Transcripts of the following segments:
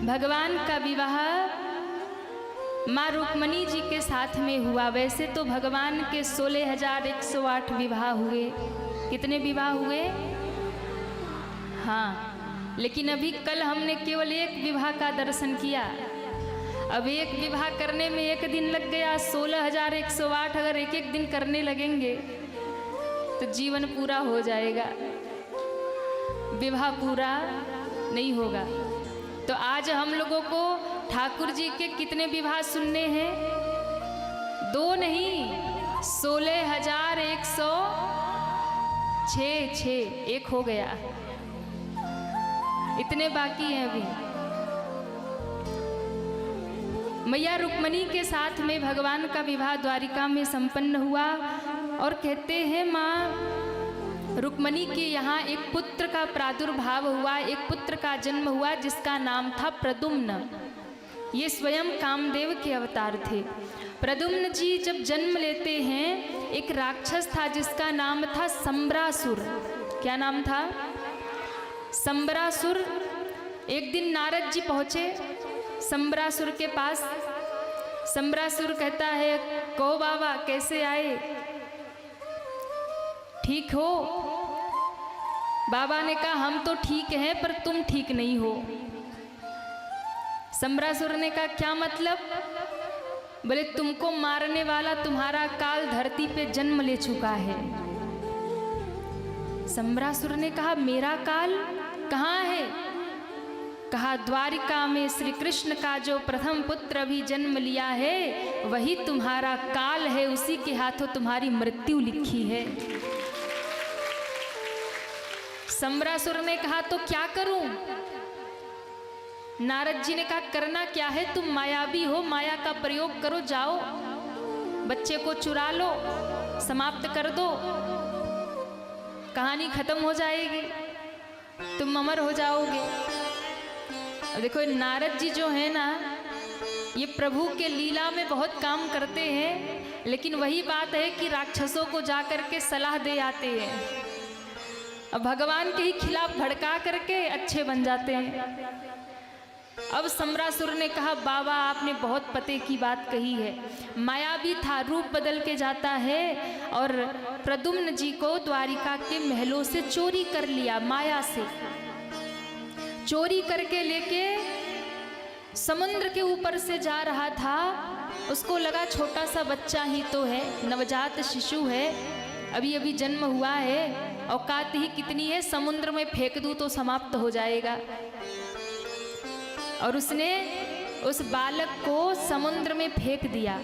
भगवान का विवाह माँ रुक्मणी जी के साथ में हुआ। वैसे तो भगवान के 16,108 विवाह हुए। कितने विवाह हुए? हाँ, लेकिन अभी कल हमने केवल एक विवाह का दर्शन किया। अब एक विवाह करने में एक दिन लग गया। 16,108 अगर एक एक दिन करने लगेंगे तो जीवन पूरा हो जाएगा, विवाह पूरा नहीं होगा। तो आज हम लोगों को ठाकुर जी के कितने विवाह सुनने हैं? 2 नहीं, 16,106 एक हो गया, इतने बाकी हैं अभी। मैया रुक्मणी के साथ में भगवान का विवाह द्वारिका में संपन्न हुआ। और कहते हैं माँ रुक्मणी के यहाँ एक पुत्र का प्रादुर्भाव हुआ, एक पुत्र का जन्म हुआ जिसका नाम था प्रद्युम्न। ये स्वयं कामदेव के अवतार थे। प्रद्युम्न जी जब जन्म लेते हैं, एक राक्षस था जिसका नाम था संबरासुर। क्या नाम था? संबरासुर। एक दिन नारद जी पहुँचे संबरासुर के पास। संबरासुर कहता है, कहो बाबा कैसे आए, ठीक हो? बाबा ने कहा हम तो ठीक हैं पर तुम ठीक नहीं हो। संबरासुर ने कहा क्या मतलब? बोले तुमको मारने वाला तुम्हारा काल धरती पे जन्म ले चुका है। संबरासुर ने कहा मेरा काल कहाँ है? कहा द्वारिका में श्री कृष्ण का जो प्रथम पुत्र अभी जन्म लिया है वही तुम्हारा काल है, उसी के हाथों तुम्हारी मृत्यु लिखी है। संबरासुर ने कहा तो क्या करूं? नारद जी ने कहा करना क्या है, तुम मायावी हो, माया का प्रयोग करो, जाओ बच्चे को चुरा लो, समाप्त कर दो, कहानी खत्म हो जाएगी, तुम अमर हो जाओगे। अब देखो नारद जी जो है ना, ये प्रभु के लीला में बहुत काम करते हैं, लेकिन वही बात है कि राक्षसों को जा करके सलाह दे आते हैं। अब भगवान के ही खिलाफ भड़का करके अच्छे बन जाते हैं। अब संबरासुर ने कहा बाबा आपने बहुत पते की बात कही है। मायावी था, रूप बदल के जाता है और प्रद्युम्न जी को द्वारिका के महलों से चोरी कर लिया, माया से चोरी करके लेके समुद्र के ऊपर से जा रहा था। उसको लगा छोटा सा बच्चा ही तो है, नवजात शिशु है, अभी अभी जन्म हुआ है, औकात ही कितनी है, समुद्र में फेंक दूं तो समाप्त हो जाएगा। और उसने उस बालक को समुद्र में फेंक दिया।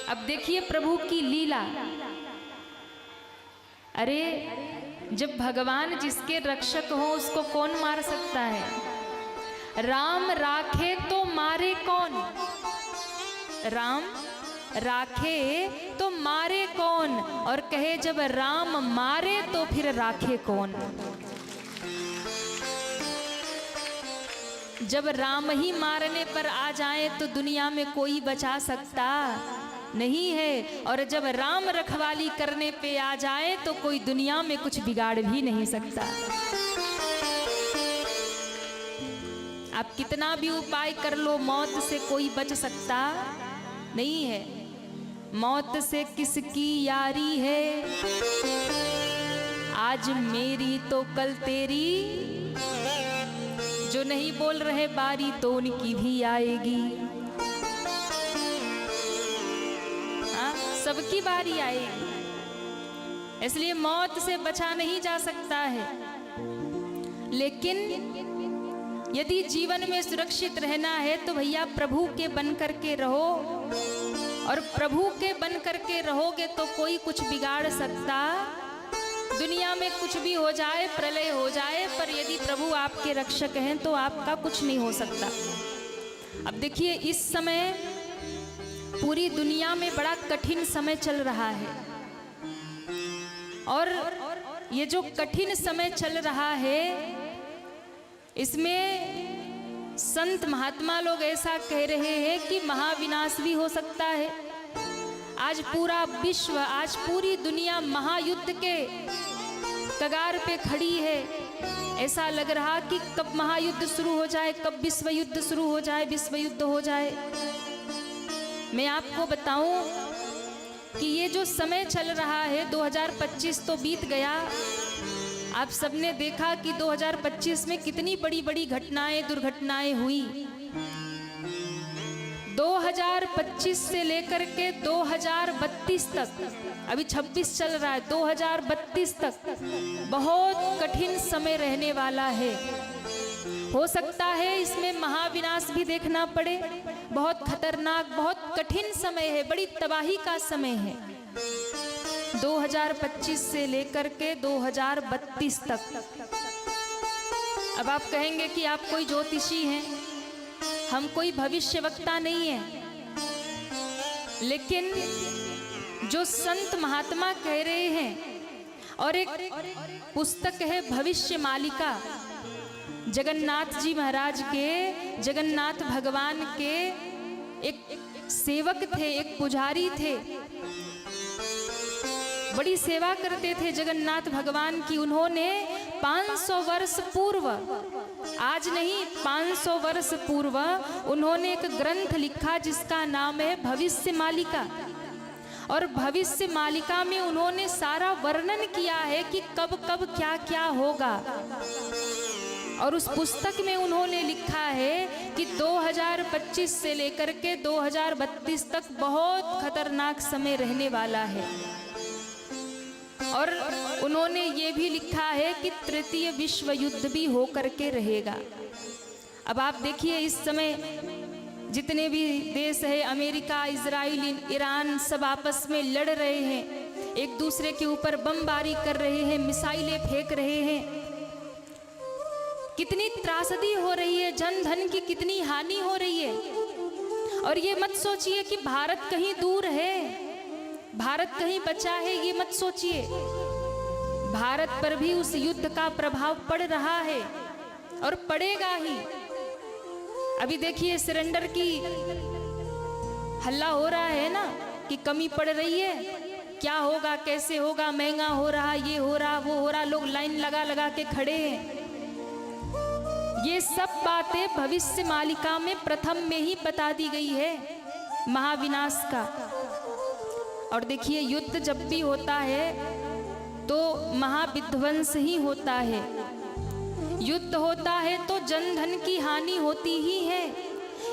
अब देखिए प्रभु की लीला। अरे जब भगवान जिसके रक्षक हो उसको कौन मार सकता है? राम राखे तो मारे कौन? राम राखे तो मारे कौन? और कहे जब राम मारे तो फिर राखे कौन? जब राम ही मारने पर आ जाए तो दुनिया में कोई बचा सकता नहीं है, और जब राम रखवाली करने पे आ जाए तो कोई दुनिया में कुछ बिगाड़ भी नहीं सकता। आप कितना भी उपाय कर लो, मौत से कोई बच सकता नहीं है। मौत से किसकी यारी है, आज मेरी तो कल तेरी, जो नहीं बोल रहे बारी तो उनकी भी आएगी। हाँ, सबकी बारी आएगी, इसलिए मौत से बचा नहीं जा सकता है। लेकिन यदि जीवन में सुरक्षित रहना है तो भैया प्रभु के बन करके रहो, और प्रभु के बन करके रहोगे तो कोई कुछ बिगाड़ सकता। दुनिया में कुछ भी हो जाए, प्रलय हो जाए, पर यदि प्रभु आपके रक्षक हैं तो आपका कुछ नहीं हो सकता। अब देखिए इस समय पूरी दुनिया में बड़ा कठिन समय चल रहा है, और ये जो कठिन समय चल रहा है इसमें संत महात्मा लोग ऐसा कह रहे हैं कि महाविनाश भी हो सकता है। आज पूरा विश्व, आज पूरी दुनिया महायुद्ध के कगार पे खड़ी है। ऐसा लग रहा कि कब महायुद्ध शुरू हो जाए, कब विश्व युद्ध शुरू हो जाए, विश्व युद्ध हो जाए। मैं आपको बताऊं कि ये जो समय चल रहा है 2025 तो बीत गया। आप सबने देखा कि 2025 में कितनी बड़ी बड़ी घटनाएं, दुर्घटनाएं हुई। 2025 से लेकर के 2032 तक, अभी 26 चल रहा है, 2032 तक बहुत कठिन समय रहने वाला है। हो सकता है इसमें महाविनाश भी देखना पड़े। बहुत खतरनाक, बहुत कठिन समय है, बड़ी तबाही का समय है 2025 से लेकर के 2032 तक। अब आप कहेंगे कि आप कोई ज्योतिषी हैं, हम कोई भविष्यवक्ता नहीं है, लेकिन जो संत महात्मा कह रहे हैं, और एक पुस्तक है भविष्य मालिका, जगन्नाथ जी महाराज के, जगन्नाथ भगवान के एक सेवक थे, एक पुजारी थे, बड़ी सेवा करते थे जगन्नाथ भगवान की। उन्होंने 500 वर्ष पूर्व, आज नहीं 500 वर्ष पूर्व उन्होंने एक ग्रंथ लिखा जिसका नाम है भविष्य मालिका। और भविष्य मालिका में उन्होंने सारा वर्णन किया है कि कब कब क्या क्या होगा। और उस पुस्तक में उन्होंने लिखा है कि 2025 से लेकर के 2032 तक बहुत खतरनाक समय रहने वाला है। और उन्होंने ये भी लिखा है कि तृतीय विश्व युद्ध भी होकर के रहेगा। अब आप देखिए इस समय जितने भी देश है, अमेरिका, इजराइल, ईरान, सब आपस में लड़ रहे हैं, एक दूसरे के ऊपर बमबारी कर रहे हैं, मिसाइलें फेंक रहे हैं। कितनी त्रासदी हो रही है, जन धन की कितनी हानि हो रही है। और ये मत सोचिए कि भारत कहीं दूर है, भारत कहीं बचा है, ये मत सोचिए। भारत पर भी उस युद्ध का प्रभाव पड़ रहा है और पड़ेगा ही। अभी देखिए सिलेंडर की हल्ला हो रहा है ना कि कमी पड़ रही है, क्या होगा, कैसे होगा, महंगा हो रहा, ये हो रहा, वो हो रहा, लोग लाइन लगा लगा के खड़े हैं। ये सब बातें भविष्य मालिका में प्रथम में ही बता दी गई है महाविनाश का। और देखिए युद्ध जब भी होता है तो महाविध्वंस ही होता है। युद्ध होता है तो जन धन की हानि होती ही है।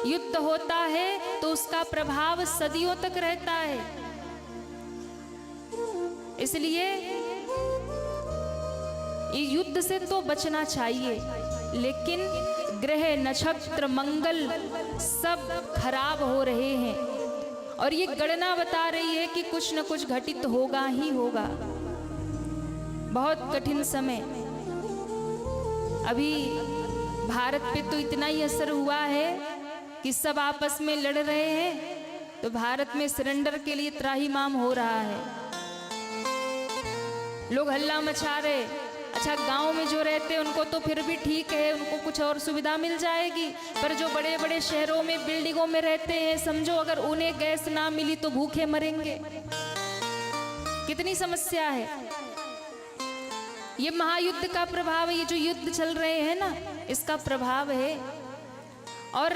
युद्ध होता है तो उसका प्रभाव सदियों तक रहता है। इसलिए युद्ध से तो बचना चाहिए, लेकिन ग्रह, नक्षत्र, मंगल सब खराब हो रहे हैं और ये गणना बता रही है कि कुछ न कुछ घटित होगा ही होगा। बहुत कठिन समय। अभी भारत पे तो इतना ही असर हुआ है कि सब आपस में लड़ रहे हैं, तो भारत में सिलेंडर के लिए त्राहिमाम हो रहा है, लोग हल्ला मचा रहे। अच्छा, गांव में जो रहते हैं उनको तो फिर भी ठीक है, उनको कुछ और सुविधा मिल जाएगी, पर जो बड़े बड़े शहरों में, बिल्डिंगों में रहते हैं, समझो अगर उन्हें गैस ना मिली तो भूखे मरेंगे। कितनी समस्या है। ये महायुद्ध का प्रभाव, ये जो युद्ध चल रहे हैं ना, इसका प्रभाव है। और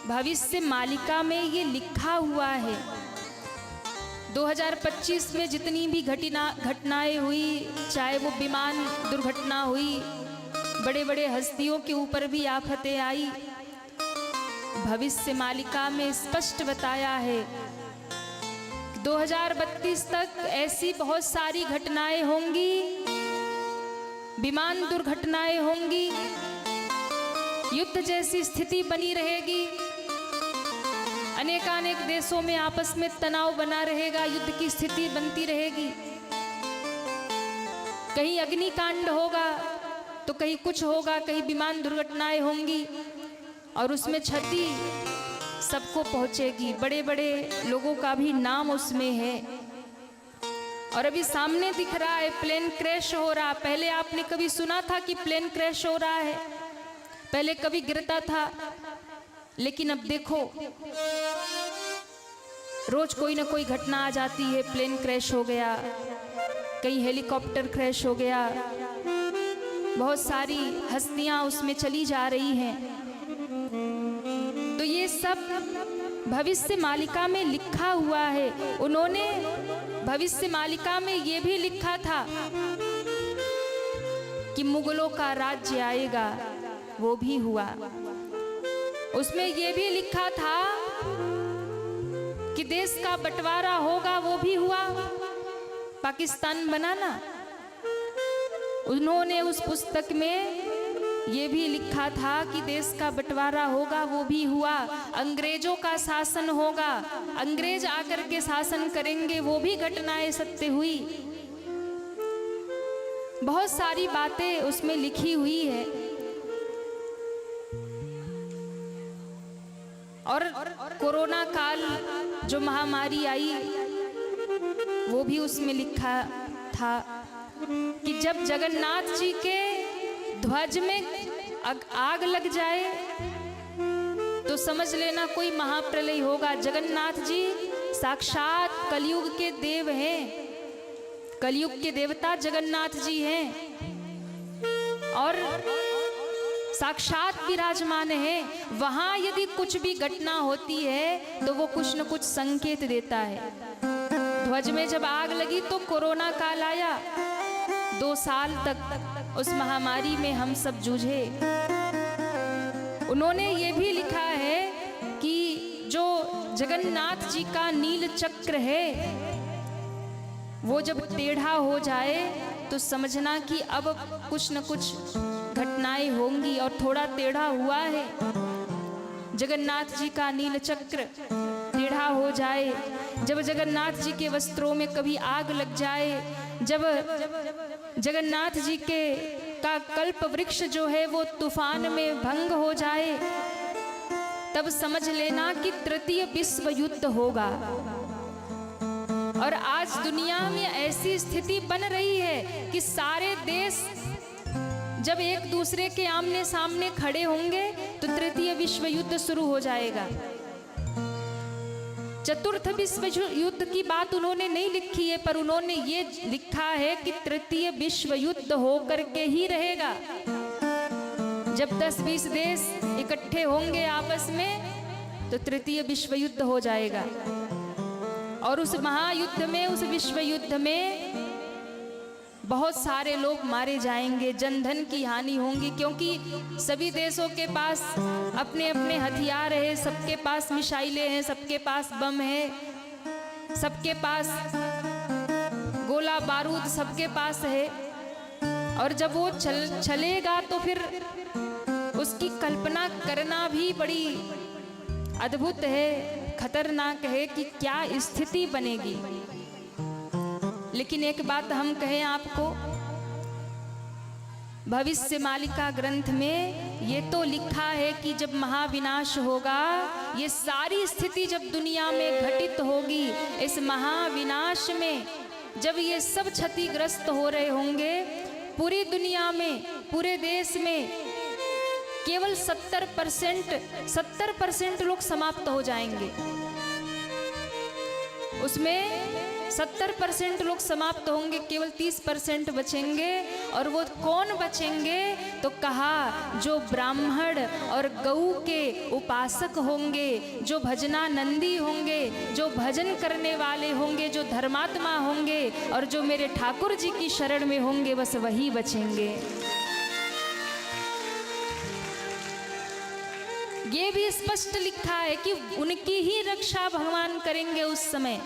भविष्य मालिका में ये लिखा हुआ है 2025 में जितनी भी घटनाएं हुई, चाहे वो विमान दुर्घटना हुई, बड़े बड़े हस्तियों के ऊपर भी आफतें आई, भविष्य मालिका में स्पष्ट बताया है 2032 तक ऐसी बहुत सारी घटनाएं होंगी, विमान दुर्घटनाएं होंगी, युद्ध जैसी स्थिति बनी रहेगी, अनेकानेक देशों में आपस में तनाव बना रहेगा, युद्ध की स्थिति बनती रहेगी। कहीं अग्निकांड होगा तो कहीं कुछ होगा, कहीं विमान दुर्घटनाएं होंगी और उसमें क्षति सबको पहुंचेगी। बड़े बड़े लोगों का भी नाम उसमें है। और अभी सामने दिख रहा है प्लेन क्रैश हो रहा। पहले आपने कभी सुना था कि प्लेन क्रैश हो रहा है? पहले कभी गिरता था, लेकिन अब देखो रोज कोई ना कोई घटना आ जाती है। प्लेन क्रैश हो गया, कहीं हेलीकॉप्टर क्रैश हो गया, बहुत सारी हस्तियां उसमें चली जा रही हैं। तो ये सब भविष्य मालिका में लिखा हुआ है। उन्होंने भविष्य मालिका में ये भी लिखा था कि मुगलों का राज्य आएगा, वो भी हुआ। उसमें ये भी लिखा था कि देश का बंटवारा होगा, वो भी हुआ। पाकिस्तान बना ना। उन्होंने उस पुस्तक में ये भी लिखा था कि देश का बंटवारा होगा, वो भी हुआ। अंग्रेजों का शासन होगा, अंग्रेज आकर के शासन करेंगे, वो भी घटनाएं सत्य हुई। बहुत सारी बातें उसमें लिखी हुई है। और कोरोना काल जो महामारी आई, वो भी उसमें लिखा था कि जब जगन्नाथ जी के ध्वज में आग लग जाए तो समझ लेना कोई महाप्रलय होगा। जगन्नाथ जी साक्षात कलयुग के देव हैं, कलयुग के देवता जगन्नाथ जी हैं और साक्षात विराजमान है। वहां यदि कुछ भी घटना होती है तो वो कुछ न कुछ संकेत देता है। ध्वज में जब आग लगी तो कोरोना काल आया, 2 साल तक उस महामारी में हम सब जूझे। उन्होंने ये भी लिखा है कि जो जगन्नाथ जी का नील चक्र है वो जब टेढ़ा हो जाए तो समझना कि अब कुछ न कुछ घटनाएं होंगी, और थोड़ा टेढ़ा हुआ है। जगन्नाथ जी का नील चक्र टेढ़ा हो जाए, जब जगन्नाथ जी के वस्त्रों में कभी आग लग जाए, जब जगन्नाथ जी का कल्प वृक्ष जो है वो तूफान में भंग हो जाए, तब समझ लेना कि तृतीय विश्व युद्ध होगा। और आज दुनिया में ऐसी स्थिति बन रही है कि सारे देश जब एक दूसरे के आमने सामने खड़े होंगे तो तृतीय विश्व युद्ध शुरू हो जाएगा। चतुर्थ विश्व युद्ध की बात उन्होंने नहीं लिखी है, पर उन्होंने ये लिखा है कि तृतीय विश्व युद्ध होकर के ही रहेगा। जब 10-20 देश इकट्ठे होंगे आपस में तो तृतीय विश्व युद्ध हो जाएगा। और उस महायुद्ध में, उस विश्व युद्ध में बहुत सारे लोग मारे जाएंगे, जनधन की हानि होगी, क्योंकि सभी देशों के पास अपने अपने हथियार है, सबके पास मिसाइलें हैं, सबके पास बम है, सबके पास गोला बारूद सबके पास है। और जब वो चलेगा तो फिर उसकी कल्पना करना भी बड़ी अद्भुत है, खतरनाक है कि क्या स्थिति बनेगी। लेकिन एक बात हम कहें आपको, भविष्य मालिका ग्रंथ में ये तो लिखा है कि जब महाविनाश होगा, ये सारी स्थिति जब दुनिया में घटित होगी, इस महाविनाश में जब ये सब क्षतिग्रस्त हो रहे होंगे, पूरी दुनिया में, पूरे देश में केवल 70% लोग समाप्त हो जाएंगे। उसमें 70% लोग समाप्त होंगे, केवल 30% बचेंगे। और वो कौन बचेंगे? तो कहा जो ब्राह्मण और गऊ के उपासक होंगे, जो भजनानंदी होंगे, जो भजन करने वाले होंगे, जो धर्मात्मा होंगे और जो मेरे ठाकुर जी की शरण में होंगे, बस वही बचेंगे। ये भी स्पष्ट लिखा है कि उनकी ही रक्षा भगवान करेंगे उस समय,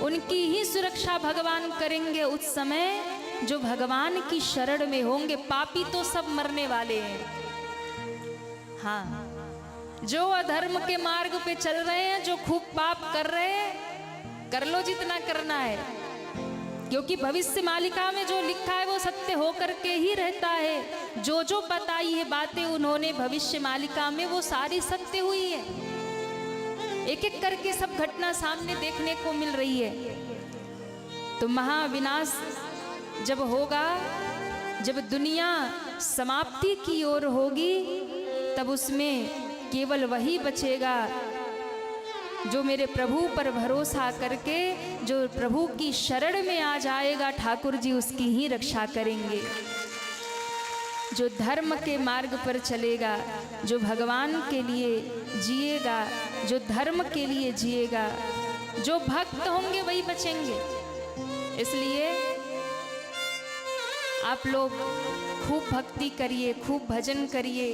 उनकी ही सुरक्षा भगवान करेंगे उस समय जो भगवान की शरण में होंगे। पापी तो सब मरने वाले हैं, हाँ, जो अधर्म के मार्ग पे चल रहे हैं, जो खूब पाप कर रहे हैं, कर लो जितना करना है, क्योंकि भविष्य मालिका में जो लिखा है वो सत्य होकर के ही रहता है। जो जो बताई है बातें उन्होंने भविष्य मालिका में, वो सारी सत्य हुई है। एक एक करके सब घटना सामने देखने को मिल रही है। तो महाविनाश जब होगा, जब दुनिया समाप्ति की ओर होगी, तब उसमें केवल वही बचेगा जो मेरे प्रभु पर भरोसा करके, जो प्रभु की शरण में आ जाएगा, ठाकुर जी उसकी ही रक्षा करेंगे। जो धर्म के मार्ग पर चलेगा, जो भगवान के लिए जिएगा, जो धर्म के लिए जिएगा, जो भक्त होंगे वही बचेंगे। इसलिए आप लोग खूब भक्ति करिए, खूब भजन करिए,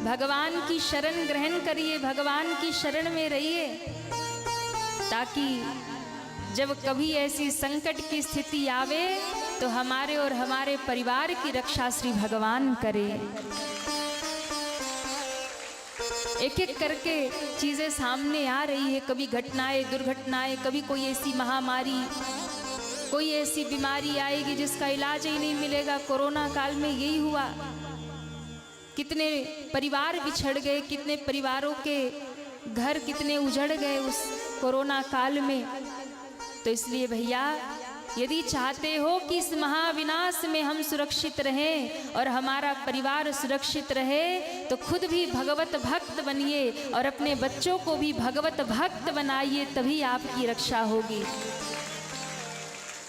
भगवान की शरण ग्रहण करिए, भगवान की शरण में रहिए, ताकि जब कभी ऐसी संकट की स्थिति आवे तो हमारे और हमारे परिवार की रक्षा श्री भगवान करे। एक एक करके चीज़ें सामने आ रही है, कभी घटनाएं, दुर्घटनाएं, कभी कोई ऐसी महामारी, कोई ऐसी बीमारी आएगी जिसका इलाज ही नहीं मिलेगा। कोरोना काल में यही हुआ, कितने परिवार बिछड़ गए, कितने परिवारों के घर कितने उजड़ गए उस कोरोना काल में। तो इसलिए भैया, यदि चाहते हो कि इस महाविनाश में हम सुरक्षित रहें और हमारा परिवार सुरक्षित रहे, तो खुद भी भगवत भक्त बनिए और अपने बच्चों को भी भगवत भक्त बनाइए, तभी आपकी रक्षा होगी।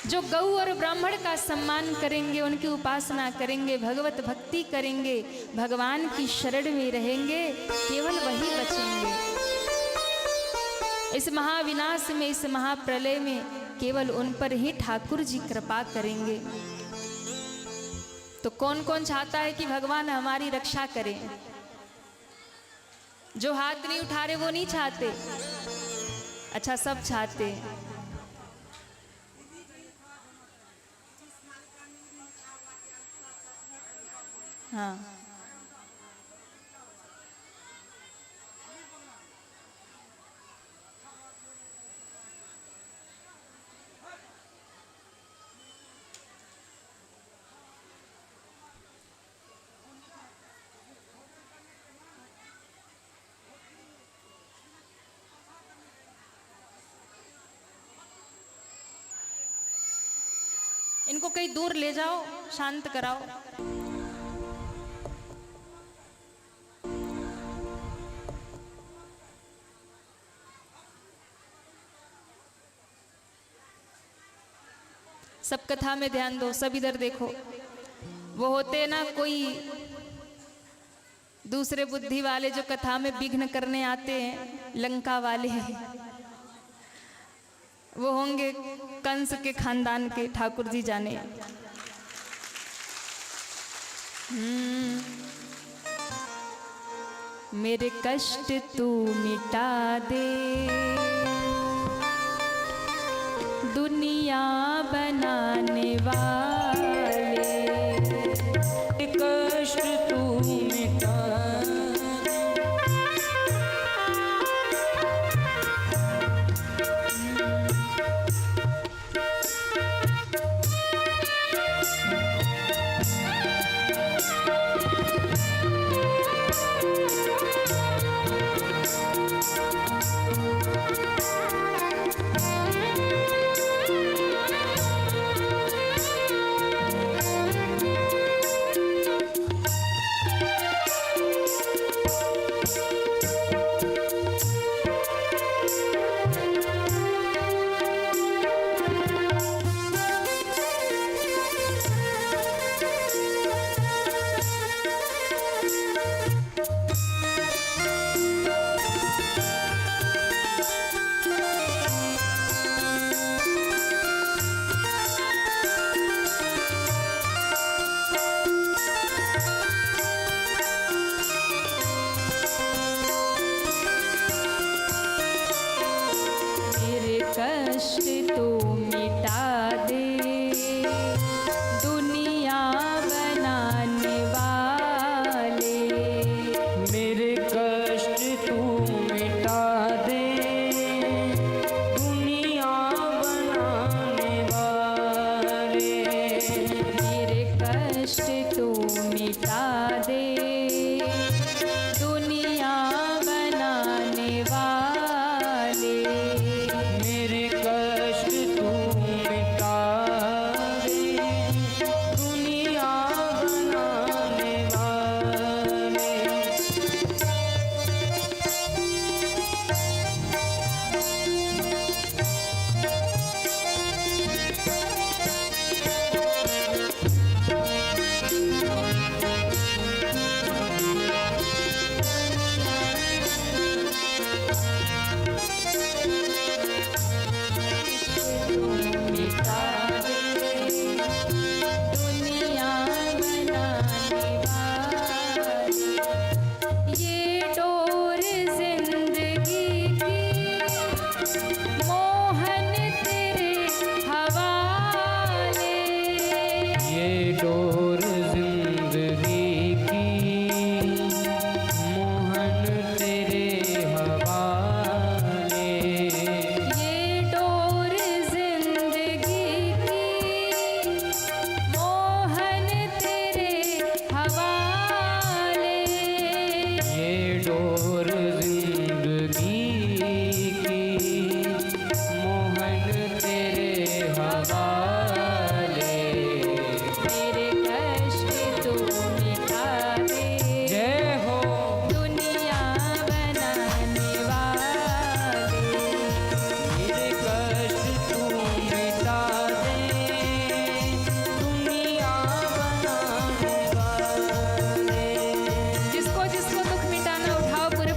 जो गौ और ब्राह्मण का सम्मान करेंगे, उनकी उपासना करेंगे, भगवत भक्ति करेंगे, भगवान की शरण में रहेंगे, केवल वही बचेंगे। इस महाविनाश में, इस महाप्रलय में केवल उन पर ही ठाकुर जी कृपा करेंगे। तो कौन कौन चाहता है कि भगवान हमारी रक्षा करें? जो हाथ नहीं उठा रहे वो नहीं चाहते? अच्छा, सब चाहते हैं। हाँ, इनको कहीं दूर ले जाओ, शांत कराओ। सब कथा में ध्यान दो, सब इधर देखो। वो होते ना कोई दूसरे बुद्धि वाले जो कथा में विघ्न करने आते हैं, लंका वाले हैं, वो होंगे कंस के खानदान के, ठाकुर जी जाने। मेरे कष्ट तू मिटा दे, दुनिया बनाने वाले, कष्ट तू मिटा। और जिंदगी की मोहन तेरे हवाले। मेरे कष्ट तू मिटा दे, जय हो दुनिया बनाने वाले। मेरे कष्ट तू मिटा दे, दुनिया बनाने वाले। जिसको जिसको दुख मिटाना, उठाओ पूरे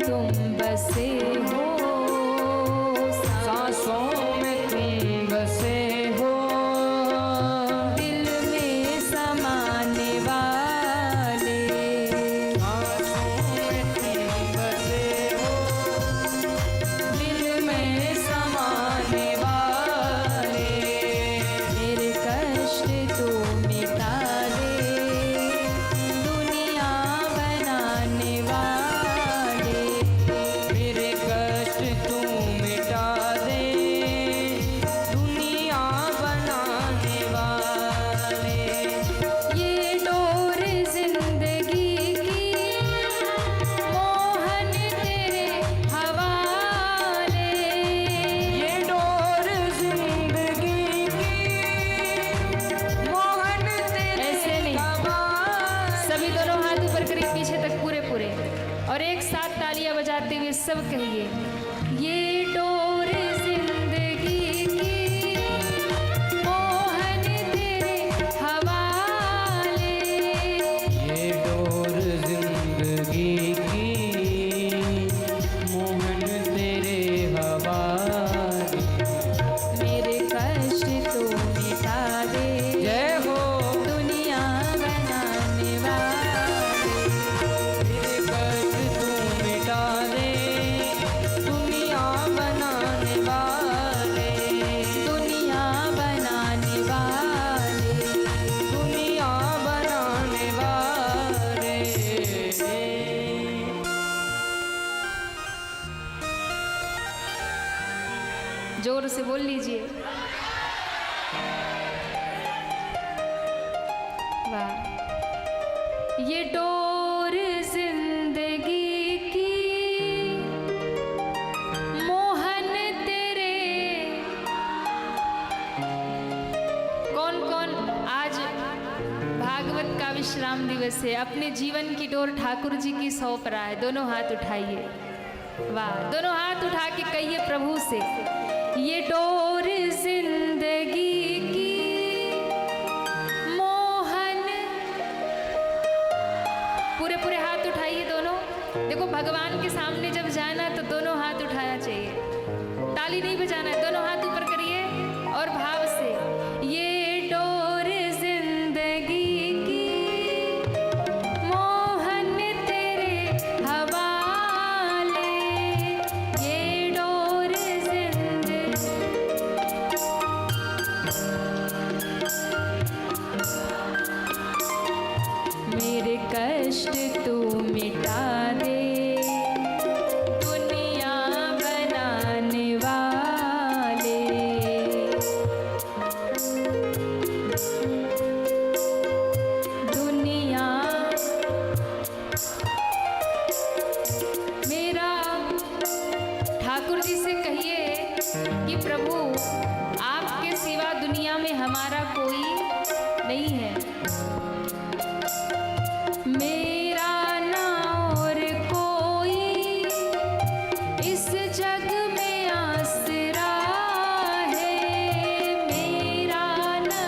तुम बसे हो, सांसों में तुम बसे हो, दिल में समाने वाले, सांसों में तुम बसे हो, दिल में समाने वाले, मेरे कष्ट तू मिटा दे, दुनिया बनाने वाले, मेरे कष्ट तू मिटा दे, दुनिया बनाने वाले। ये डोर जिंदगी की मोहन तेरे हवाले, ये डोर जिंदगी की मोहन तेरे ऐसे नहीं, हवाले। सभी दोनों हाथ ऊपर करिए पीछे तक पूरे पूरे, और एक साथ तालियां बजाते हुए सब कहिए, ये डोर जिंदगी की मोहन तेरे हवाले, ये डोर जिंदगी की मोहन तेरे हवाले। मेरे कष्ट तू मिटा दे, जय हो दुनिया बनाने वाले, मेरे कष्ट तू मिटा दे, दुनिया बनाने वाले, दुनिया बनाने वाले, दुनिया बनाने वाले। जोर से बोल लीजिए। वाह, ये डोर जिंदगी की मोहन तेरे, कौन कौन आज भागवत का विश्राम दिवस है, अपने जीवन की डोर ठाकुर जी की सौंप रहा है, दोनों हाथ उठाइए। वाह, दोनों हाथ उठा के कहिए प्रभु से, ये डोर जिंदगी की मोहन, पूरे पूरे हाथ उठाइए दोनों। देखो भगवान के सामने जब जाना तो दोनों हाथ उठाना चाहिए, ताली नहीं बजाना है, दोनों हाथ ऊपर करिए और भाव से, ये डोर जिंदगी की मोहन तेरे हवाले, ये डोर जिंदगी, मेरे कष्ट तू मिटा दे, दुनिया बनाने वाले, दुनिया मेरा, ठाकुर जी से कहिए कि प्रभु आपके सिवा दुनिया में हमारा कोई नहीं है, मेरा ना और कोई इस जग में आसरा है, मेरा ना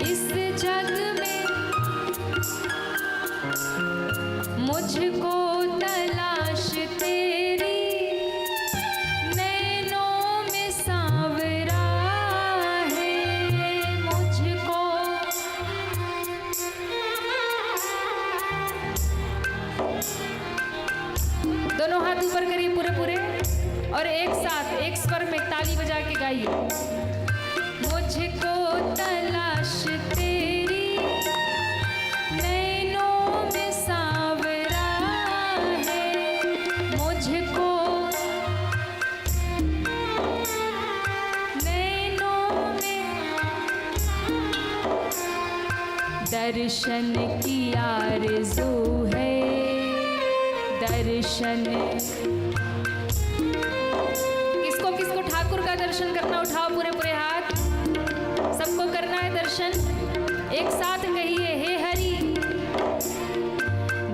इस जग में, मुझको तलाश तेरी नैनों में सांवरा है, मुझको दोनों हाथ ऊपर करिए पूरे पूरे, और एक साथ एक स्वर में ताली बजा के गाइए, मुझको तलाश तेरी नैनों में सांवरा है, मुझको नैनों में दर्शन की आरज़ू है, दर्शन, किसको किसको ठाकुर का दर्शन करना, उठाओ पूरे पूरे हाथ, सबको करना है दर्शन, एक साथ कहिए, हे हरि,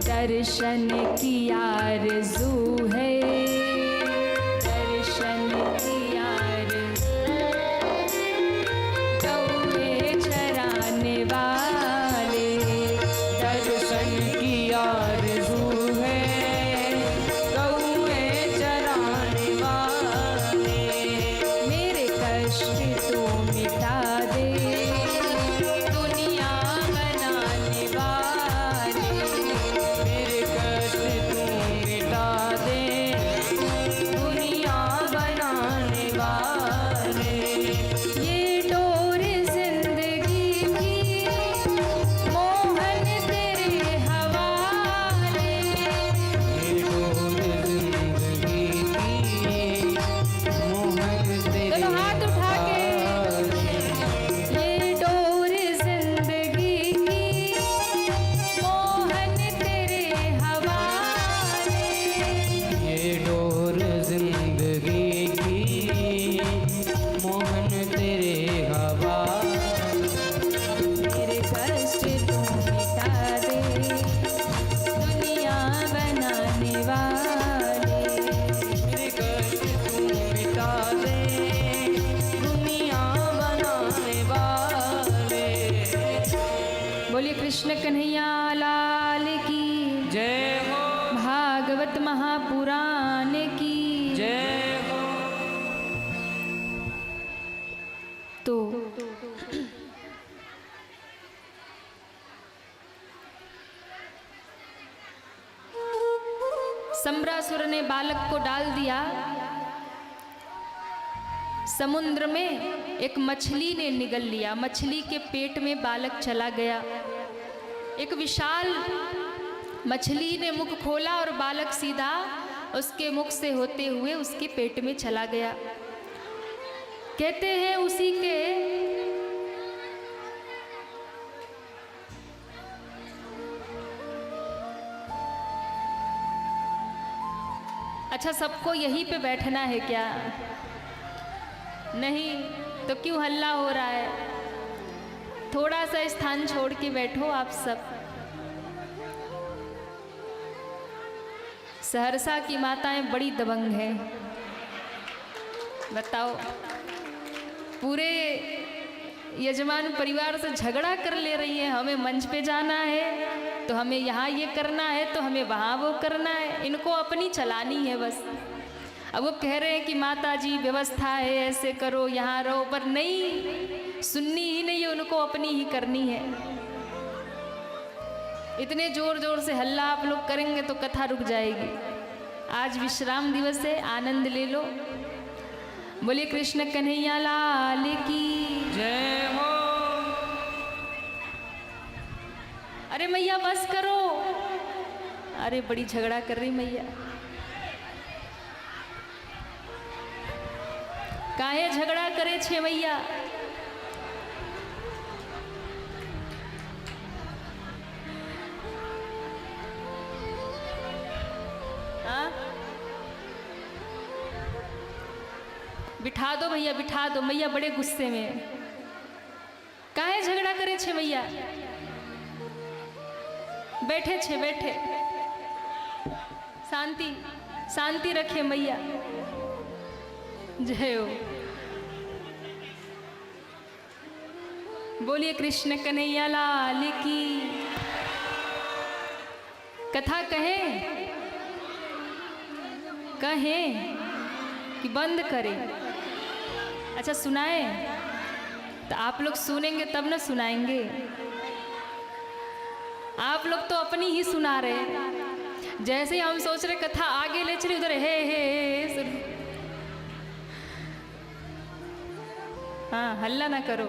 दर्शन की आरज़ू है, दर्शन की आरज़ू, कौवे चराने वाले, दर्शन की आरज़ू भागवत महापुराण की जय हो। तो सम्रासुर ने बालक को डाल दिया समुद्र में। एक मछली ने निगल लिया, मछली के पेट में बालक चला गया। एक विशाल मछली ने मुख खोला और बालक सीधा उसके मुख से होते हुए उसके पेट में चला गया। कहते हैं उसी के अच्छा, सबको यहीं पे बैठना है क्या? नहीं तो क्यों हल्ला हो रहा है? थोड़ा सा स्थान छोड़ के बैठो आप सब। सहरसा की माताएं बड़ी दबंग हैं, बताओ। पूरे यजमान परिवार से झगड़ा कर ले रही है, हमें मंच पे जाना है तो हमें यहाँ ये करना है, तो हमें वहाँ वो करना है। इनको अपनी चलानी है बस। अब वो कह रहे हैं कि माता जी व्यवस्था है, ऐसे करो, यहाँ रहो, पर नहीं, सुननी ही नहीं है, उनको अपनी ही करनी है। इतने जोर जोर से हल्ला आप लोग करेंगे तो कथा रुक जाएगी। आज विश्राम दिवस है, आनंद ले लो। बोलिए कृष्ण कन्हैया लाल की जय हो। अरे मैया बस करो। अरे बड़ी झगड़ा कर रही मैया। काहे झगड़ा करे छे मैया? हाँ? बिठा दो भैया, बिठा दो। मैया बड़े गुस्से में। काहे झगड़ा करे छे मैया? बैठे छे, बैठे। शांति शांति रखे मैया। जय हो। बोलिए कृष्ण कन्हैया लाल की। कथा कहें कहें कि बंद करें? अच्छा सुनाएं? तो आप लोग सुनेंगे तब ना सुनाएंगे। आप लोग तो अपनी ही सुना रहे। जैसे ही हम सोच रहे कथा आगे ले चली, उधर हे सुन। हाँ, हल्ला ना करो।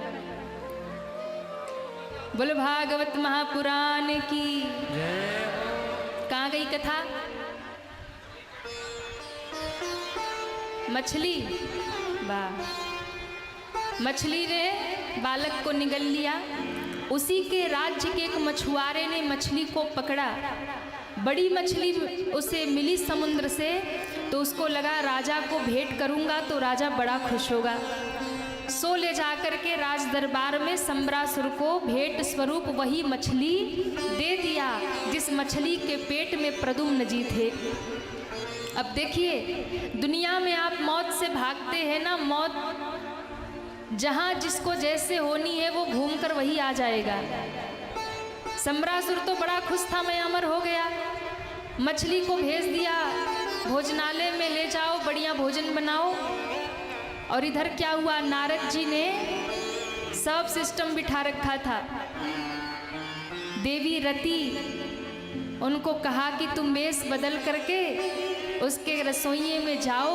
बोलो भागवत महापुराण की। कहाँ गई कथा? मछली, वाह। मछली ने बालक को निगल लिया। उसी के राज्य के एक मछुआरे ने मछली को पकड़ा। बड़ी मछली उसे मिली समुद्र से, तो उसको लगा राजा को भेंट करूंगा तो राजा बड़ा खुश होगा। सो ले जाकर के राज दरबार में सम्रासुर को भेंट स्वरूप वही मछली दे दिया जिस मछली के पेट में प्रद्युम्न जी थे। अब देखिए, दुनिया में आप मौत से भागते हैं ना, मौत जहाँ जिसको जैसे होनी है वो घूमकर वही आ जाएगा। सम्रासुर तो बड़ा खुश था, मैं अमर हो गया। मछली को भेज दिया, भोजनालय में ले जाओ, बढ़िया भोजन बनाओ। और इधर क्या हुआ, नारद जी ने सब सिस्टम बिठा रखा था। देवी रति उनको कहा कि तुम वेश बदल करके उसके रसोइये में जाओ,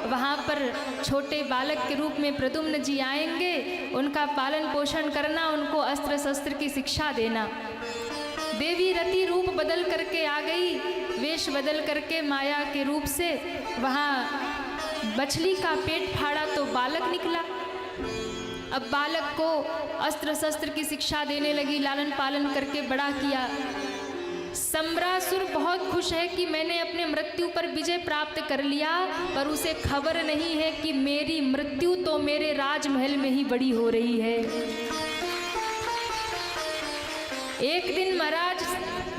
वहाँ पर छोटे बालक के रूप में प्रद्युम्न जी आएंगे, उनका पालन पोषण करना, उनको अस्त्र शस्त्र की शिक्षा देना। देवी रति रूप बदल करके आ गई, वेश बदल करके माया के रूप से वहाँ मछली का पेट फाड़ा तो बालक निकला। अब बालक को अस्त्र शस्त्र की शिक्षा देने लगी, लालन पालन करके बड़ा किया। सम्रासुर बहुत खुश है कि मैंने अपने मृत्यु पर विजय प्राप्त कर लिया, पर उसे खबर नहीं है कि मेरी मृत्यु तो मेरे राजमहल में ही बड़ी हो रही है। एक दिन महाराज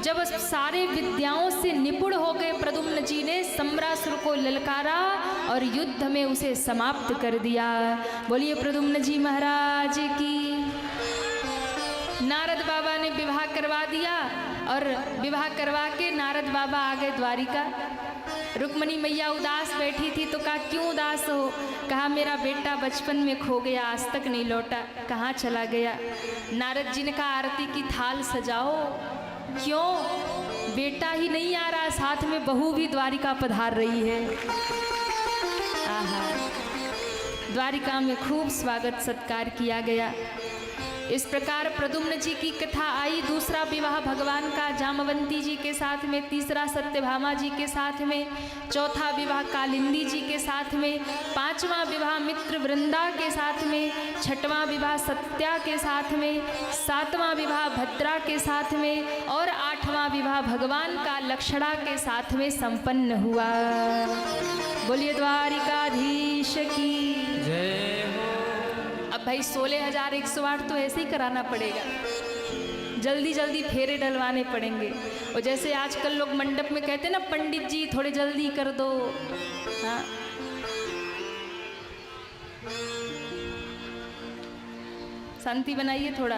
जब सारे विद्याओं से निपुण हो गए, प्रद्युम्न जी ने सम्रासुर को ललकारा और युद्ध में उसे समाप्त कर दिया। बोलिए प्रद्युम्न जी महाराज की। नारद बाबा ने विवाह करवा दिया और विवाह करवा के नारद बाबा आ गए द्वारिका। रुक्मणी मैया उदास बैठी थी तो कहा क्यों उदास हो? कहा मेरा बेटा बचपन में खो गया, आज तक नहीं लौटा, कहाँ चला गया? नारद जी ने कहा आरती की थाल सजाओ। क्यों? बेटा ही नहीं आ रहा, साथ में बहू भी द्वारिका पधार रही है। आहा, द्वारिका में खूब स्वागत सत्कार किया गया। इस प्रकार प्रद्युम्न जी की कथा आई। दूसरा विवाह भगवान का जामवंती जी के साथ में, तीसरा सत्यभामा जी के साथ में, चौथा विवाह कालिंदी जी के साथ में, पांचवा विवाह मित्र वृंदा के साथ में, छठवां विवाह सत्या के साथ में, सातवां विवाह भद्रा के साथ में और आठवां विवाह भगवान का लक्षणा के साथ में संपन्न हुआ। बोलिए द्वारिकाधीश की जय हो। अब भाई 16,108 तो ऐसे ही कराना पड़ेगा, जल्दी जल्दी फेरे डलवाने पड़ेंगे। और जैसे आजकल लोग मंडप में कहते हैं ना, पंडित जी थोड़े जल्दी कर दो। हाँ, शांति बनाइए थोड़ा,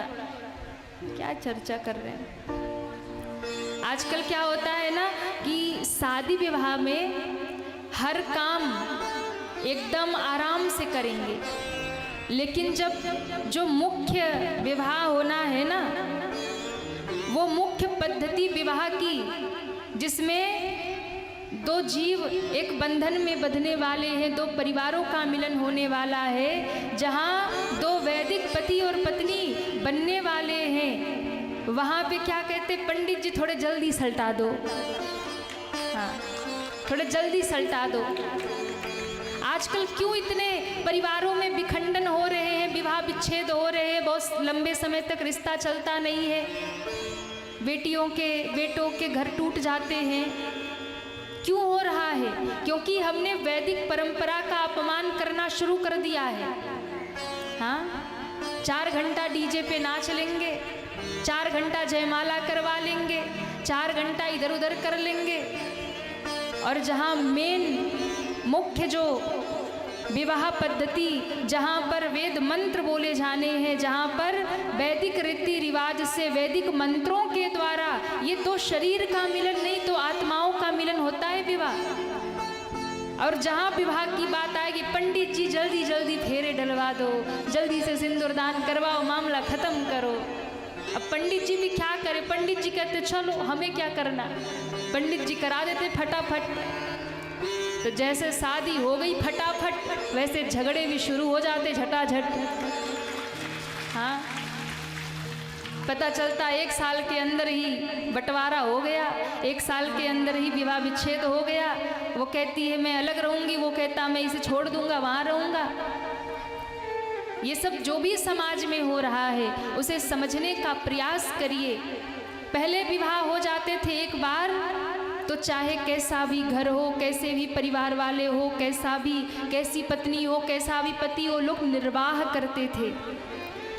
क्या चर्चा कर रहे हैं। आजकल क्या होता है ना कि शादी विवाह में हर काम एकदम आराम से करेंगे, लेकिन जब जो मुख्य विवाह होना है ना, वो मुख्य पद्धति विवाह की, जिसमें दो जीव एक बंधन में बंधने वाले हैं, दो परिवारों का मिलन होने वाला है, जहाँ दो वैदिक पति और पत्नी बनने वाले हैं, वहाँ पे क्या कहते, पंडित जी थोड़े जल्दी सल्टा दो। हाँ, थोड़े जल्दी सल्टा दो। आजकल क्यों इतने परिवारों में विखंडन हो रहे हैं, विवाह विच्छेद हो रहे हैं, बहुत लंबे समय तक रिश्ता चलता नहीं है, बेटों के घर टूट जाते हैं। क्यों हो रहा है? क्योंकि हमने वैदिक परंपरा का अपमान करना शुरू कर दिया है। हाँ, 4 घंटा डीजे पे नाच लेंगे, 4 घंटा जयमाला करवा लेंगे, 4 घंटा इधर उधर कर लेंगे, और जहाँ मेन मुख्य जो विवाह पद्धति, जहाँ पर वेद मंत्र बोले जाने हैं, जहाँ पर वैदिक रीति रिवाज से, वैदिक मंत्रों के द्वारा, ये तो शरीर का मिलन नहीं तो आत्माओं का मिलन होता है विवाह। और जहाँ विवाह की बात आएगी, पंडित जी जल्दी जल्दी फेरे डलवा दो, जल्दी से सिंदूरदान करवाओ, मामला खत्म करो। अब पंडित जी भी क्या करें? पंडित जी कहते चलो हमें क्या करना, पंडित जी करा देते फटाफट। तो जैसे शादी हो गई फटाफट, वैसे झगड़े भी शुरू हो जाते झटाझट। हाँ, पता चलता 1 साल के अंदर ही बंटवारा हो गया, 1 साल के अंदर ही विवाह विच्छेद हो गया। वो कहती है मैं अलग रहूंगी, वो कहता मैं इसे छोड़ दूंगा, वहाँ रहूंगा। ये सब जो भी समाज में हो रहा है, उसे समझने का प्रयास करिए। पहले विवाह हो जाते थे एक बार, तो चाहे कैसा भी घर हो, कैसे भी परिवार वाले हो, कैसी पत्नी हो, कैसा भी पति हो, लोग निर्वाह करते थे,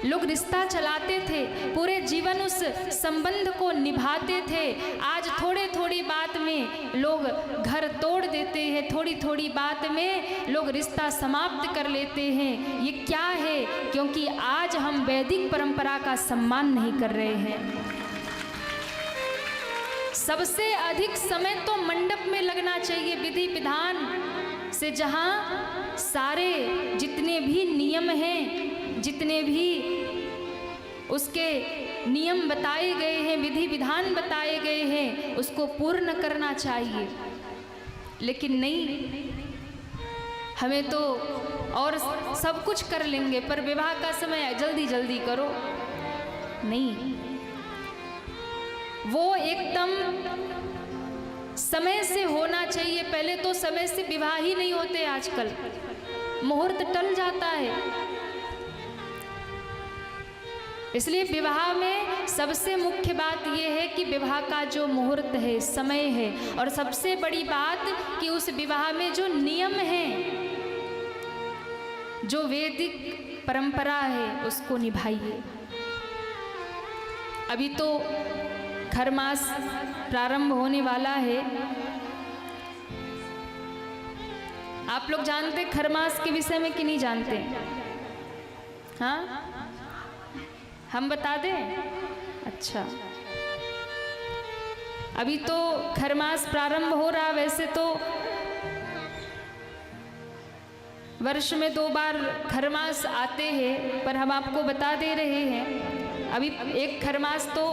लोग रिश्ता चलाते थे, पूरे जीवन उस संबंध को निभाते थे। आज थोड़ी थोड़ी बात में लोग घर तोड़ देते हैं, थोड़ी थोड़ी बात में लोग रिश्ता समाप्त कर लेते हैं। ये क्या है? क्योंकि आज हम वैदिक परंपरा का सम्मान नहीं कर रहे हैं। सबसे अधिक समय तो मंडप में लगना चाहिए, विधि विधान से, जहाँ सारे जितने भी नियम हैं, जितने भी उसके नियम बताए गए हैं, विधि विधान बताए गए हैं, उसको पूर्ण करना चाहिए। लेकिन नहीं, हमें तो और सब कुछ कर लेंगे, पर विवाह का समय जल्दी जल्दी करो। नहीं, वो एकदम समय से होना चाहिए। पहले तो समय से विवाह ही नहीं होते, आजकल मुहूर्त टल जाता है। इसलिए विवाह में सबसे मुख्य बात यह है कि विवाह का जो मुहूर्त है, समय है, और सबसे बड़ी बात कि उस विवाह में जो नियम है, जो वैदिक परंपरा है, उसको निभाइए। अभी तो खरमास प्रारंभ होने वाला है। आप लोग जानते हैं खरमास के विषय में कि नहीं जानते? हाँ, हम बता दें? अच्छा, अभी तो खरमास प्रारंभ हो रहा, वैसे तो वर्ष में 2 बार खरमास आते हैं, पर हम आपको बता दे रहे हैं अभी एक खरमास तो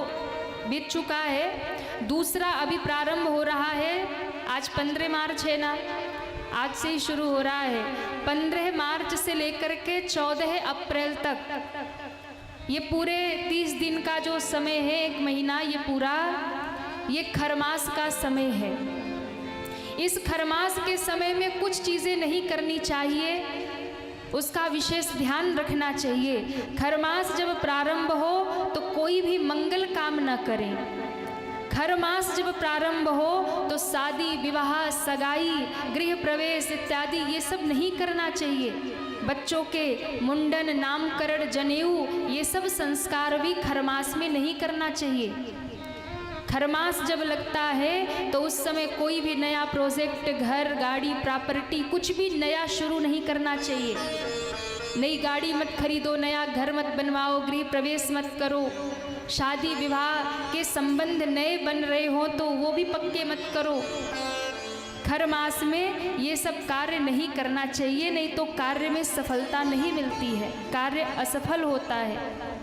बीत चुका है, दूसरा अभी प्रारंभ हो रहा है। आज 15 मार्च है ना, आज से ही शुरू हो रहा है। 15 मार्च से लेकर के 14 अप्रैल तक ये पूरे 30 दिन का जो समय है, 1 महीना, ये पूरा ये खरमास का समय है। इस खरमास के समय में कुछ चीज़ें नहीं करनी चाहिए, उसका विशेष ध्यान रखना चाहिए। खरमास जब प्रारंभ हो तो कोई भी मंगल काम न करें। खरमास जब प्रारंभ हो तो शादी विवाह सगाई गृह प्रवेश इत्यादि ये सब नहीं करना चाहिए। बच्चों के मुंडन नामकरण जनेऊ ये सब संस्कार भी खरमास में नहीं करना चाहिए। खरमास जब लगता है तो उस समय कोई भी नया प्रोजेक्ट, घर गाड़ी प्रॉपर्टी कुछ भी नया शुरू नहीं करना चाहिए। नई गाड़ी मत खरीदो, नया घर मत बनवाओ, गृह प्रवेश मत करो, शादी विवाह के संबंध नए बन रहे हो तो वो भी पक्के मत करो। खरमास में ये सब कार्य नहीं करना चाहिए, नहीं तो कार्य में सफलता नहीं मिलती है, कार्य असफल होता है।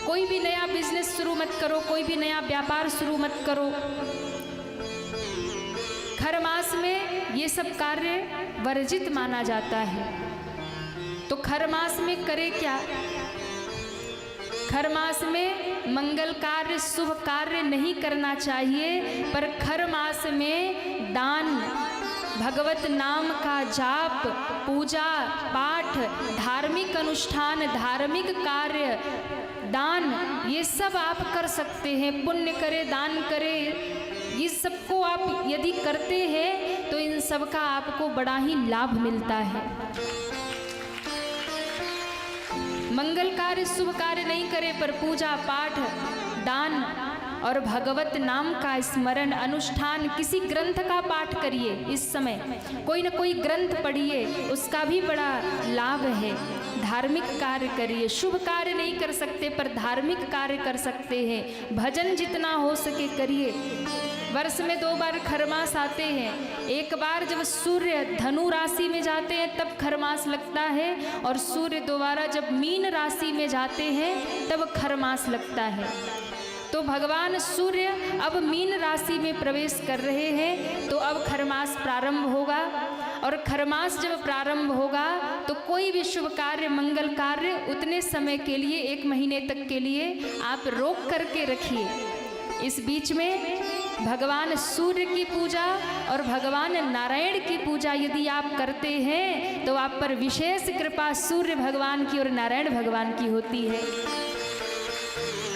कोई भी नया बिजनेस शुरू मत करो, कोई भी नया व्यापार शुरू मत करो। खरमास में ये सब कार्य वर्जित माना जाता है। तो खरमास में करे क्या? खरमास में मंगल कार्य शुभ कार्य नहीं करना चाहिए, पर खरमास में दान, भगवत नाम का जाप, पूजा पाठ, धार्मिक अनुष्ठान, धार्मिक कार्य, दान ये सब आप कर सकते हैं। पुण्य करे, दान करे, ये सबको आप यदि करते हैं तो इन सब का आपको बड़ा ही लाभ मिलता है। मंगल कार्य शुभ कार्य नहीं करे, पर पूजा पाठ, दान और भगवत नाम का स्मरण अनुष्ठान, किसी ग्रंथ का पाठ करिए। इस समय कोई न कोई ग्रंथ पढ़िए, उसका भी बड़ा लाभ है। धार्मिक कार्य करिए, शुभ कार्य नहीं कर सकते पर धार्मिक कार्य कर सकते हैं। भजन जितना हो सके करिए। वर्ष में 2 बार खरमास आते हैं। एक बार जब सूर्य धनु राशि में जाते हैं तब खरमास लगता है, और सूर्य दोबारा जब मीन राशि में जाते हैं तब खरमास लगता है। तो भगवान सूर्य अब मीन राशि में प्रवेश कर रहे हैं, तो अब खरमास प्रारंभ होगा। और खरमास जब प्रारंभ होगा तो कोई भी शुभ कार्य, मंगल कार्य उतने समय के लिए, 1 महीने तक के लिए आप रोक करके रखिए। इस बीच में भगवान सूर्य की पूजा और भगवान नारायण की पूजा यदि आप करते हैं तो आप पर विशेष कृपा सूर्य भगवान की और नारायण भगवान की होती है।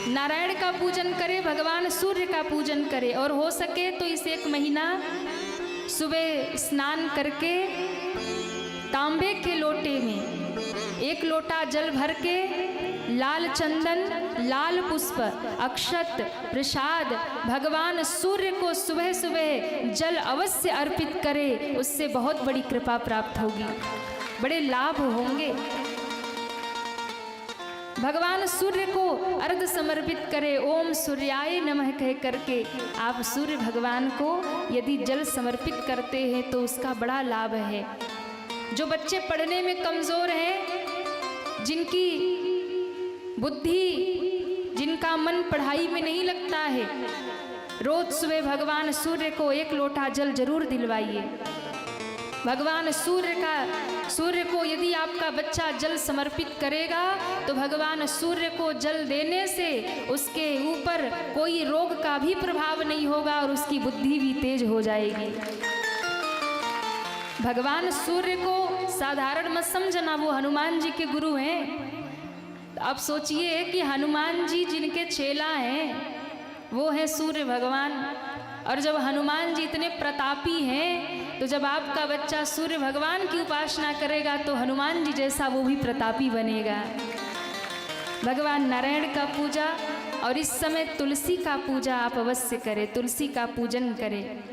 नारायण का पूजन करें, भगवान सूर्य का पूजन करें, और हो सके तो इस 1 महीना सुबह स्नान करके तांबे के लोटे में 1 लोटा जल भर के लाल चंदन, लाल पुष्प, अक्षत, प्रसाद भगवान सूर्य को सुबह सुबह जल अवश्य अर्पित करें। उससे बहुत बड़ी कृपा प्राप्त होगी, बड़े लाभ होंगे। भगवान सूर्य को अर्घ समर्पित करें, ओम सूर्याय नमः कह करके आप सूर्य भगवान को यदि जल समर्पित करते हैं तो उसका बड़ा लाभ है। जो बच्चे पढ़ने में कमज़ोर हैं, जिनकी बुद्धि, जिनका मन पढ़ाई में नहीं लगता है, रोज सुबह भगवान सूर्य को 1 लोटा जल जरूर दिलवाइए। भगवान सूर्य को यदि आपका बच्चा जल समर्पित करेगा तो भगवान सूर्य को जल देने से उसके ऊपर कोई रोग का भी प्रभाव नहीं होगा और उसकी बुद्धि भी तेज हो जाएगी। भगवान सूर्य को साधारण मत समझना, वो हनुमान जी के गुरु हैं। अब सोचिए कि हनुमान जी जिनके चेला हैं वो है सूर्य भगवान, और जब हनुमान जी इतने प्रतापी हैं तो जब आपका बच्चा सूर्य भगवान की उपासना करेगा तो हनुमान जी जैसा वो भी प्रतापी बनेगा। भगवान नारायण का पूजा, और इस समय तुलसी का पूजा आप अवश्य करें, तुलसी का पूजन करें।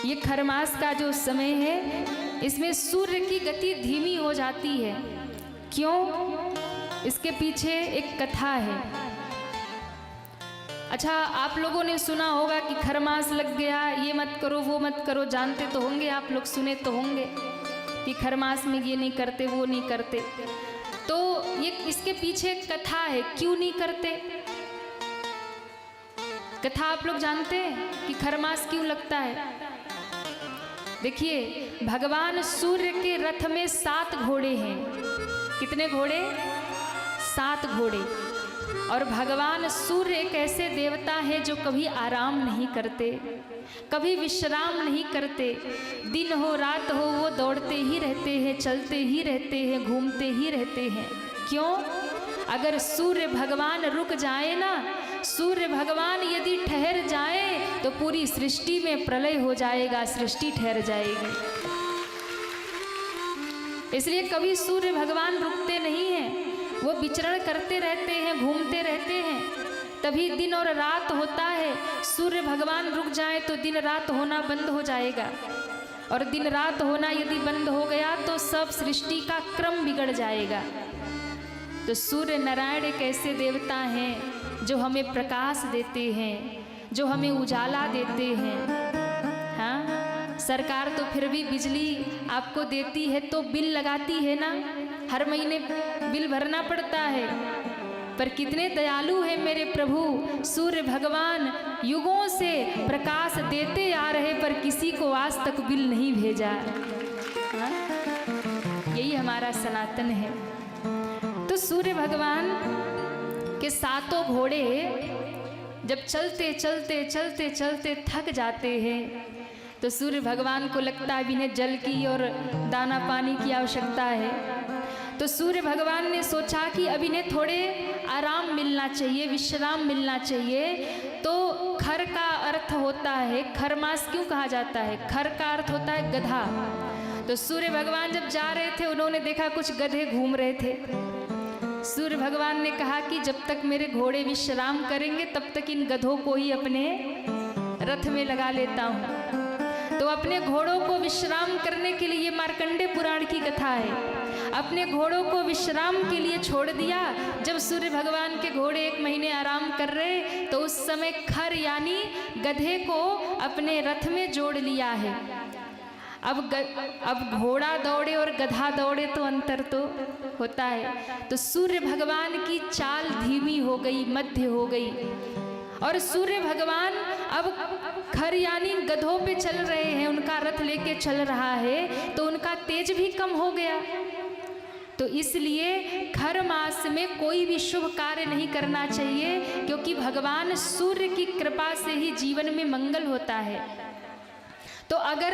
ये खरमास का जो समय है इसमें सूर्य की गति धीमी हो जाती है। क्यों? इसके पीछे एक कथा है। अच्छा, आप लोगों ने सुना होगा कि खरमास लग गया, ये मत करो वो मत करो, जानते तो होंगे आप लोग, सुने तो होंगे कि खरमास में ये नहीं करते वो नहीं करते। तो ये इसके पीछे एक कथा है, क्यों नहीं करते। कथा आप लोग जानते हैं कि खरमास क्यों लगता है। देखिए, भगवान सूर्य के रथ में 7 घोड़े हैं। कितने घोड़े? 7 घोड़े। और भगवान सूर्य एक ऐसे देवता हैं जो कभी आराम नहीं करते, कभी विश्राम नहीं करते। दिन हो रात हो वो दौड़ते ही रहते हैं, चलते ही रहते हैं, घूमते ही रहते हैं। क्यों? अगर सूर्य भगवान रुक जाए ना, सूर्य भगवान यदि ठहर जाए तो पूरी सृष्टि में प्रलय हो जाएगा, सृष्टि ठहर जाएगी। इसलिए कभी सूर्य भगवान रुकते नहीं हैं, वो विचरण करते रहते हैं, घूमते रहते हैं। तभी दिन और रात होता है। सूर्य भगवान रुक जाए तो दिन रात होना बंद हो जाएगा, और दिन रात होना यदि बंद हो गया तो सब सृष्टि का क्रम बिगड़ जाएगा। तो सूर्य नारायण एक ऐसे देवता हैं जो हमें प्रकाश देते हैं, जो हमें उजाला देते हैं। हाँ, सरकार तो फिर भी बिजली आपको देती है तो बिल लगाती है ना, हर महीने बिल भरना पड़ता है। पर कितने दयालु हैं मेरे प्रभु सूर्य भगवान, युगों से प्रकाश देते आ रहे पर किसी को आज तक बिल नहीं भेजा। हाँ? यही हमारा सनातन है। तो सूर्य भगवान के 7 घोड़े जब चलते चलते चलते चलते थक जाते हैं तो सूर्य भगवान को लगता है इन्हें जल की और दाना पानी की आवश्यकता है। तो सूर्य भगवान ने सोचा कि अब इन्हें थोड़े आराम मिलना चाहिए, विश्राम मिलना चाहिए। तो खर का अर्थ होता है, खरमास क्यों कहा जाता है? खर का अर्थ होता है गधा। तो सूर्य भगवान जब जा रहे थे उन्होंने देखा कुछ गधे घूम रहे थे। सूर्य भगवान ने कहा कि जब तक मेरे घोड़े विश्राम करेंगे तब तक इन गधों को ही अपने रथ में लगा लेता हूँ। तो अपने घोड़ों को विश्राम करने के लिए, मार्कंडे पुराण की कथा है, अपने घोड़ों को विश्राम के लिए छोड़ दिया। जब सूर्य भगवान के घोड़े 1 महीने आराम कर रहे तो उस समय खर यानी गधे को अपने रथ में जोड़ लिया है। अब घोड़ा दौड़े और गधा दौड़े तो अंतर तो होता है। तो सूर्य भगवान की चाल धीमी हो गई, मध्य हो गई, और सूर्य भगवान अब खर यानी गधों पे चल रहे हैं, उनका रथ लेके चल रहा है तो उनका तेज भी कम हो गया। तो इसलिए खर मास में कोई भी शुभ कार्य नहीं करना चाहिए, क्योंकि भगवान सूर्य की कृपा से ही जीवन में मंगल होता है। तो अगर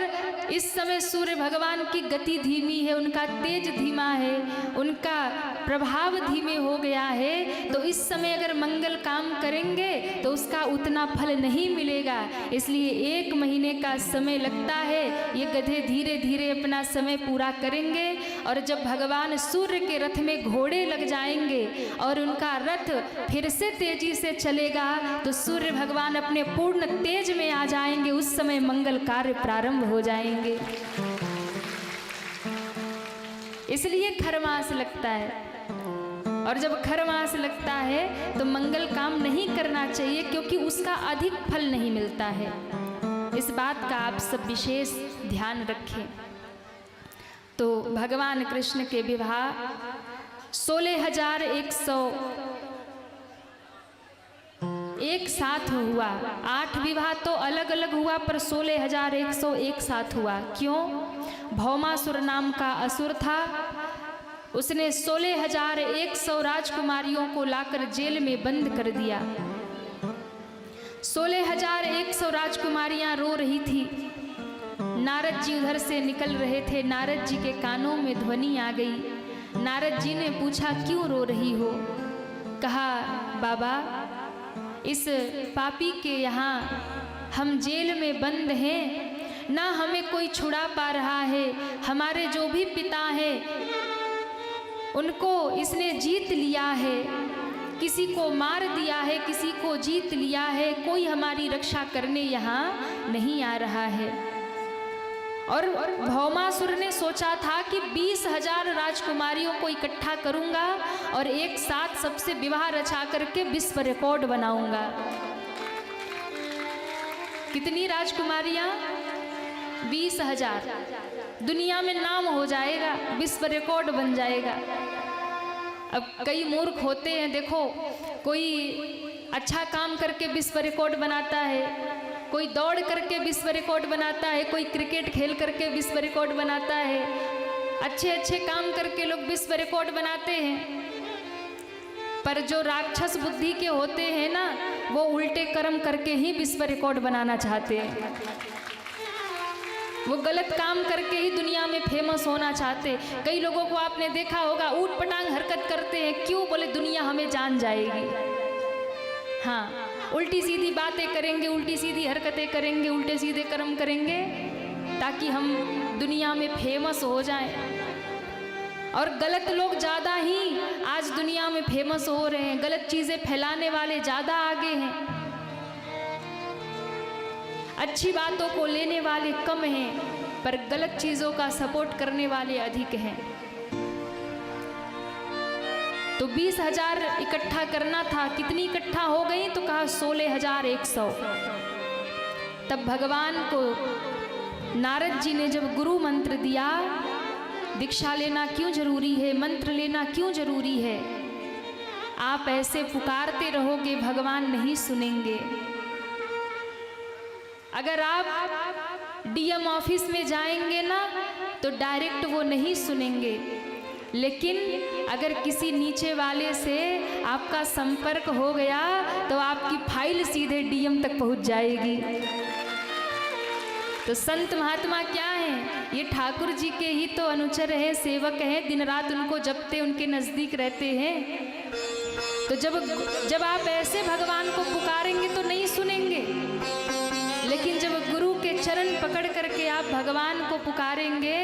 इस समय सूर्य भगवान की गति धीमी है, उनका तेज धीमा है, उनका प्रभाव धीमे हो गया है, तो इस समय अगर मंगल काम करेंगे तो उसका उतना फल नहीं मिलेगा। इसलिए 1 महीने का समय लगता है। ये गधे धीरे धीरे अपना समय पूरा करेंगे, और जब भगवान सूर्य के रथ में घोड़े लग जाएंगे और उनका रथ फिर से तेजी से चलेगा तो सूर्य भगवान अपने पूर्ण तेज में आ जाएंगे। उस समय मंगल कार्य प्रारंभ हो जाएंगे। इसलिए खरमास लगता है, और जब खरमास लगता है तो मंगल काम नहीं करना चाहिए, क्योंकि उसका अधिक फल नहीं मिलता है। इस बात का आप सब विशेष ध्यान रखें। तो भगवान कृष्ण के विवाह 16,100 एक साथ हुआ। 8 विवाह तो अलग अलग हुआ, पर 16,100 एक साथ हुआ। क्यों? भौमासुर नाम का असुर था, उसने 16,100 राजकुमारियों को लाकर जेल में बंद कर दिया। 16,100 राजकुमारियां रो रही थी। नारद जी उधर से निकल रहे थे, नारद जी के कानों में ध्वनि आ गई। नारद जी ने पूछा क्यों रो रही हो? कहा बाबा, इस पापी के यहाँ हम जेल में बंद हैं, ना हमें कोई छुड़ा पा रहा है। हमारे जो भी पिता हैं उनको इसने जीत लिया है, किसी को मार दिया है, किसी को जीत लिया है, कोई हमारी रक्षा करने यहाँ नहीं आ रहा है। और भौमासुर ने सोचा था कि 20,000 राजकुमारियों को इकट्ठा करूंगा और एक साथ सबसे विवाह रचा करके विश्व रिकॉर्ड बनाऊंगा। कितनी राजकुमारियां? 20,000। दुनिया में नाम हो जाएगा, विश्व रिकॉर्ड बन जाएगा। अब कई मूर्ख होते हैं, देखो कोई अच्छा काम करके विश्व रिकॉर्ड बनाता है, कोई दौड़ करके विश्व रिकॉर्ड बनाता है, कोई क्रिकेट खेल करके विश्व रिकॉर्ड बनाता है। अच्छे अच्छे काम करके लोग विश्व रिकॉर्ड बनाते हैं, पर जो राक्षस बुद्धि के होते हैं ना, वो उल्टे कर्म करके ही विश्व रिकॉर्ड बनाना चाहते हैं। वो गलत काम करके ही दुनिया में फेमस होना चाहते। कई लोगों को आपने देखा होगा, ऊट पटांग हरकत करते हैं, क्यों? बोले दुनिया हमें जान जाएगी। हाँ, उल्टी सीधी बातें करेंगे, उल्टी सीधी हरकतें करेंगे, उल्टे सीधे कर्म करेंगे ताकि हम दुनिया में फेमस हो जाएं। और गलत लोग ज़्यादा ही आज दुनिया में फेमस हो रहे हैं, गलत चीज़ें फैलाने वाले ज़्यादा आगे हैं, अच्छी बातों को लेने वाले कम हैं, पर गलत चीज़ों का सपोर्ट करने वाले अधिक हैं। तो 20,000 इकट्ठा करना था। कितनी इकट्ठा हो गई? तो कहा 16,100। तब भगवान को नारद जी ने जब गुरु मंत्र दिया, दीक्षा लेना क्यों जरूरी है, मंत्र लेना क्यों जरूरी है, आप ऐसे पुकारते रहोगे भगवान नहीं सुनेंगे। अगर आप डीएम ऑफिस में जाएंगे ना तो डायरेक्ट वो नहीं सुनेंगे, लेकिन अगर किसी नीचे वाले से आपका संपर्क हो गया तो आपकी फाइल सीधे डीएम तक पहुंच जाएगी। तो संत महात्मा क्या हैं? ये ठाकुर जी के ही तो अनुचर हैं, सेवक हैं, दिन रात उनको जपते, उनके नज़दीक रहते हैं। तो जब आप ऐसे भगवान को पुकारेंगे तो नहीं सुनेंगे, लेकिन जब गुरु के चरण पकड़ करके आप भगवान को पुकारेंगे,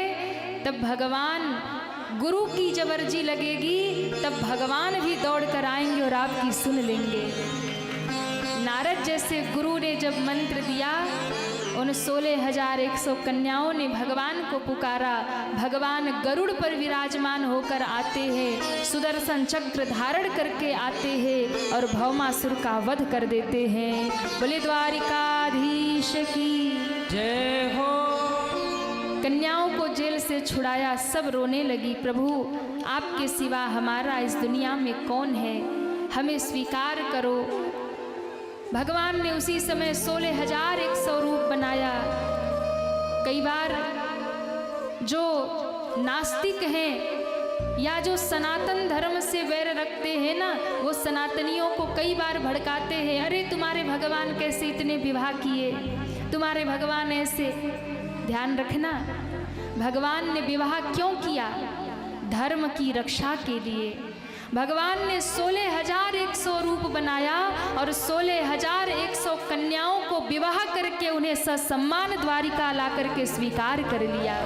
तब भगवान, गुरु की जब अर्जी लगेगी तब भगवान भी दौड़ कर आएंगे और आपकी सुन लेंगे। नारद जैसे गुरु ने जब मंत्र दिया, उन 16,100 कन्याओं ने भगवान को पुकारा। भगवान गरुड़ पर विराजमान होकर आते हैं, सुदर्शन चक्र धारण करके आते हैं और भौमासुर का वध कर देते हैं। बोले द्वारिकाधीश की जय हो। कन्याओं को जेल से छुड़ाया, सब रोने लगी, प्रभु आपके सिवा हमारा इस दुनिया में कौन है, हमें स्वीकार करो। भगवान ने उसी समय 16,100 रूप बनाया। कई बार जो नास्तिक हैं या जो सनातन धर्म से वैर रखते हैं ना, वो सनातनियों को कई बार भड़काते हैं, अरे तुम्हारे भगवान कैसे इतने विवाह किए, तुम्हारे भगवान ऐसे। ध्यान रखना, भगवान ने विवाह क्यों किया? धर्म की रक्षा के लिए। भगवान ने 16,100 रूप बनाया और 16,100 कन्याओं को विवाह करके उन्हें ससम्मान द्वारिका ला करके स्वीकार कर लिया,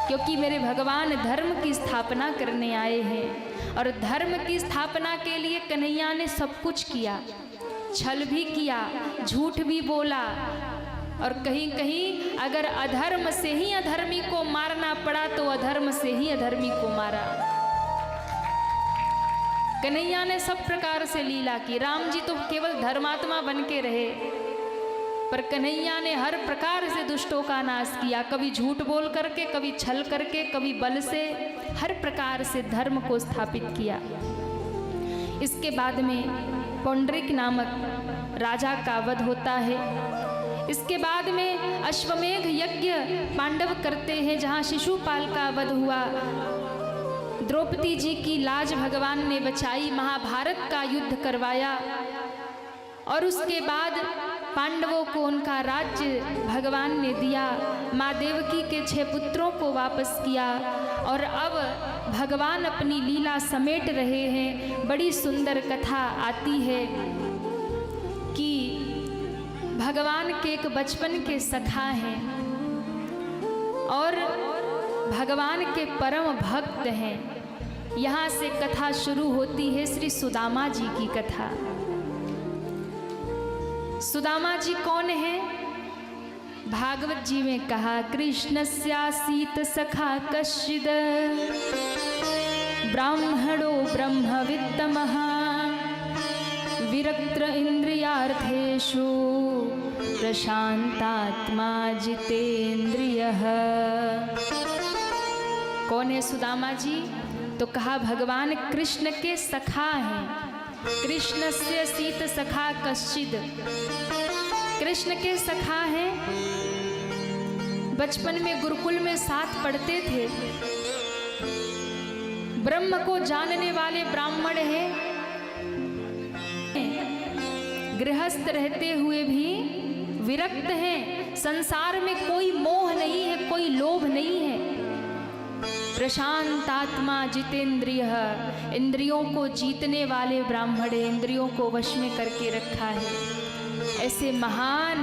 क्योंकि मेरे भगवान धर्म की स्थापना करने आए हैं। और धर्म की स्थापना के लिए कन्हैया ने सब कुछ किया, छल भी किया, झूठ भी बोला, और कहीं कहीं अगर अधर्म से ही अधर्मी को मारना पड़ा तो अधर्म से ही अधर्मी को मारा। कन्हैया ने सब प्रकार से लीला की। राम जी तो केवल धर्मात्मा बन के रहे, पर कन्हैया ने हर प्रकार से दुष्टों का नाश किया, कभी झूठ बोल करके, कभी छल करके, कभी बल से, हर प्रकार से धर्म को स्थापित किया। इसके बाद में पौंड्रिक नामक राजा का वध होता है। इसके बाद में अश्वमेघ यज्ञ पांडव करते हैं, जहाँ शिशुपाल का वध हुआ। द्रौपदी जी की लाज भगवान ने बचाई, महाभारत का युद्ध करवाया, और उसके बाद पांडवों को उनका राज्य भगवान ने दिया। माँ देवकी के 6 पुत्रों को वापस किया, और अब भगवान अपनी लीला समेट रहे हैं। बड़ी सुंदर कथा आती है कि भगवान के एक बचपन के सखा हैं और भगवान के परम भक्त हैं। यहाँ से कथा शुरू होती है श्री सुदामा जी की कथा। सुदामा जी कौन है? भागवत जी में कहा, कृष्णस्यासीत सखा कश्चिद ब्राह्मणो ब्रह्मवित्तमः विरक्त्र इंद्रियार्थेषु प्रशांतात्मा जितेंद्रियः। कौन है सुदामा जी? तो कहा भगवान कृष्ण के सखा हैं। कृष्णस्य सीत सखा कश्चिद, कृष्ण के सखा हैं। बचपन में गुरुकुल में साथ पढ़ते थे। ब्रह्म को जानने वाले ब्राह्मण हैं। गृहस्थ रहते हुए भी विरक्त हैं। संसार में कोई मोह नहीं है, कोई लोभ नहीं है। प्रशांतात्मा जितेंद्रियः, इंद्रियों को जीतने वाले ब्राह्मण, इंद्रियों को वश में करके रखा है। ऐसे महान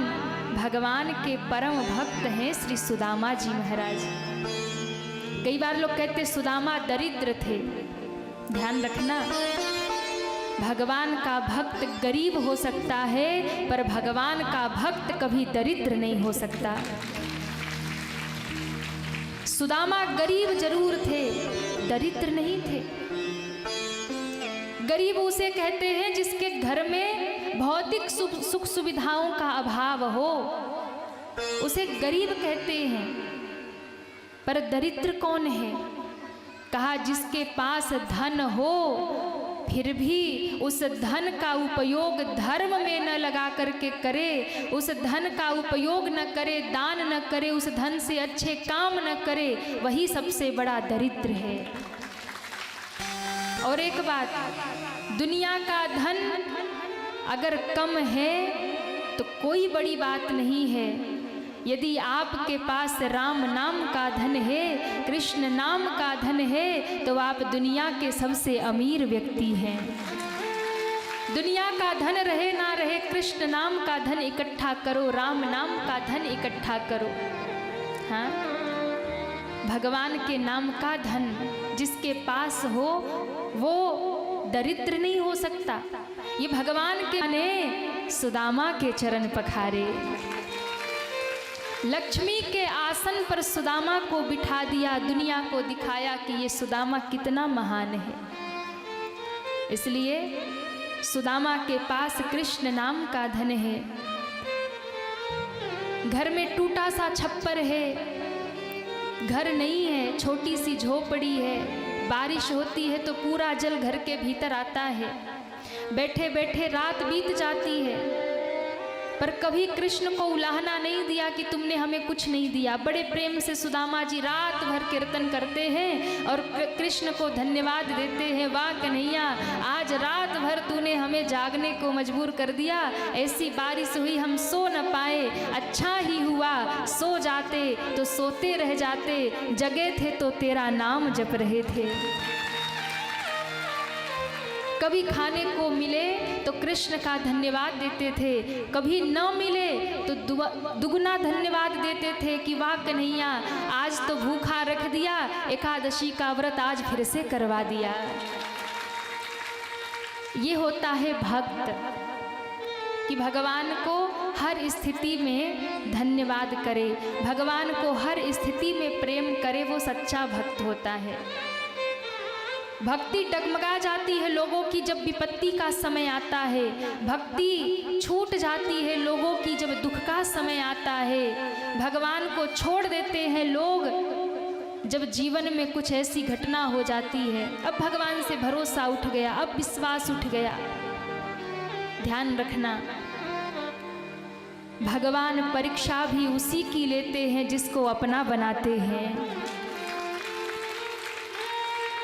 भगवान के परम भक्त हैं श्री सुदामा जी महाराज। कई बार लोग कहते सुदामा दरिद्र थे। ध्यान रखना, भगवान का भक्त गरीब हो सकता है, पर भगवान का भक्त कभी दरिद्र नहीं हो सकता। सुदामा गरीब जरूर थे, दरिद्र नहीं थे। गरीब उसे कहते हैं जिसके घर में भौतिक सुख सुविधाओं का अभाव हो, उसे गरीब कहते हैं। पर दरिद्र कौन है? कहा जिसके पास धन हो फिर भी उस धन का उपयोग धर्म में न लगा करके करे, उस धन का उपयोग न करे, दान न करे, उस धन से अच्छे काम न करे, वही सबसे बड़ा दरिद्र है। और एक बात, दुनिया का धन अगर कम है तो कोई बड़ी बात नहीं है। यदि आपके पास राम नाम का धन है, कृष्ण नाम का धन है, तो आप दुनिया के सबसे अमीर व्यक्ति हैं। दुनिया का धन रहे ना रहे, कृष्ण नाम का धन इकट्ठा करो, राम नाम का धन इकट्ठा करो। हाँ, भगवान के नाम का धन जिसके पास हो वो दरिद्र नहीं हो सकता। ये भगवान के ने सुदामा के चरण पखारे, लक्ष्मी के आसन पर सुदामा को बिठा दिया, दुनिया को दिखाया कि ये सुदामा कितना महान है। इसलिए सुदामा के पास कृष्ण नाम का धन है। घर में टूटा सा छप्पर है, घर नहीं है, छोटी सी झोपड़ी है। बारिश होती है तो पूरा जल घर के भीतर आता है। बैठे बैठे रात बीत जाती है, पर कभी कृष्ण को उलाहना नहीं दिया कि तुमने हमें कुछ नहीं दिया। बड़े प्रेम से सुदामा जी रात भर कीर्तन करते हैं और कृष्ण को धन्यवाद देते हैं। वाह कन्हैया, आज रात भर तूने हमें जागने को मजबूर कर दिया। ऐसी बारिश हुई हम सो न पाए, अच्छा ही हुआ सो जाते तो सोते रह जाते, जगे थे तो तेरा नाम जप रहे थे। कभी खाने को मिले तो कृष्ण का धन्यवाद देते थे, कभी न मिले तो दुगुना धन्यवाद देते थे कि वाह कन्हैया, आज तो भूखा रख दिया, एकादशी का व्रत आज फिर से करवा दिया। ये होता है भक्त, कि भगवान को हर स्थिति में धन्यवाद करे, भगवान को हर स्थिति में प्रेम करे, वो सच्चा भक्त होता है। भक्ति डगमगा जाती है लोगों की जब विपत्ति का समय आता है, भक्ति छूट जाती है लोगों की जब दुख का समय आता है, भगवान को छोड़ देते हैं लोग जब जीवन में कुछ ऐसी घटना हो जाती है। अब भगवान से भरोसा उठ गया, अब विश्वास उठ गया। ध्यान रखना, भगवान परीक्षा भी उसी की लेते हैं जिसको अपना बनाते हैं।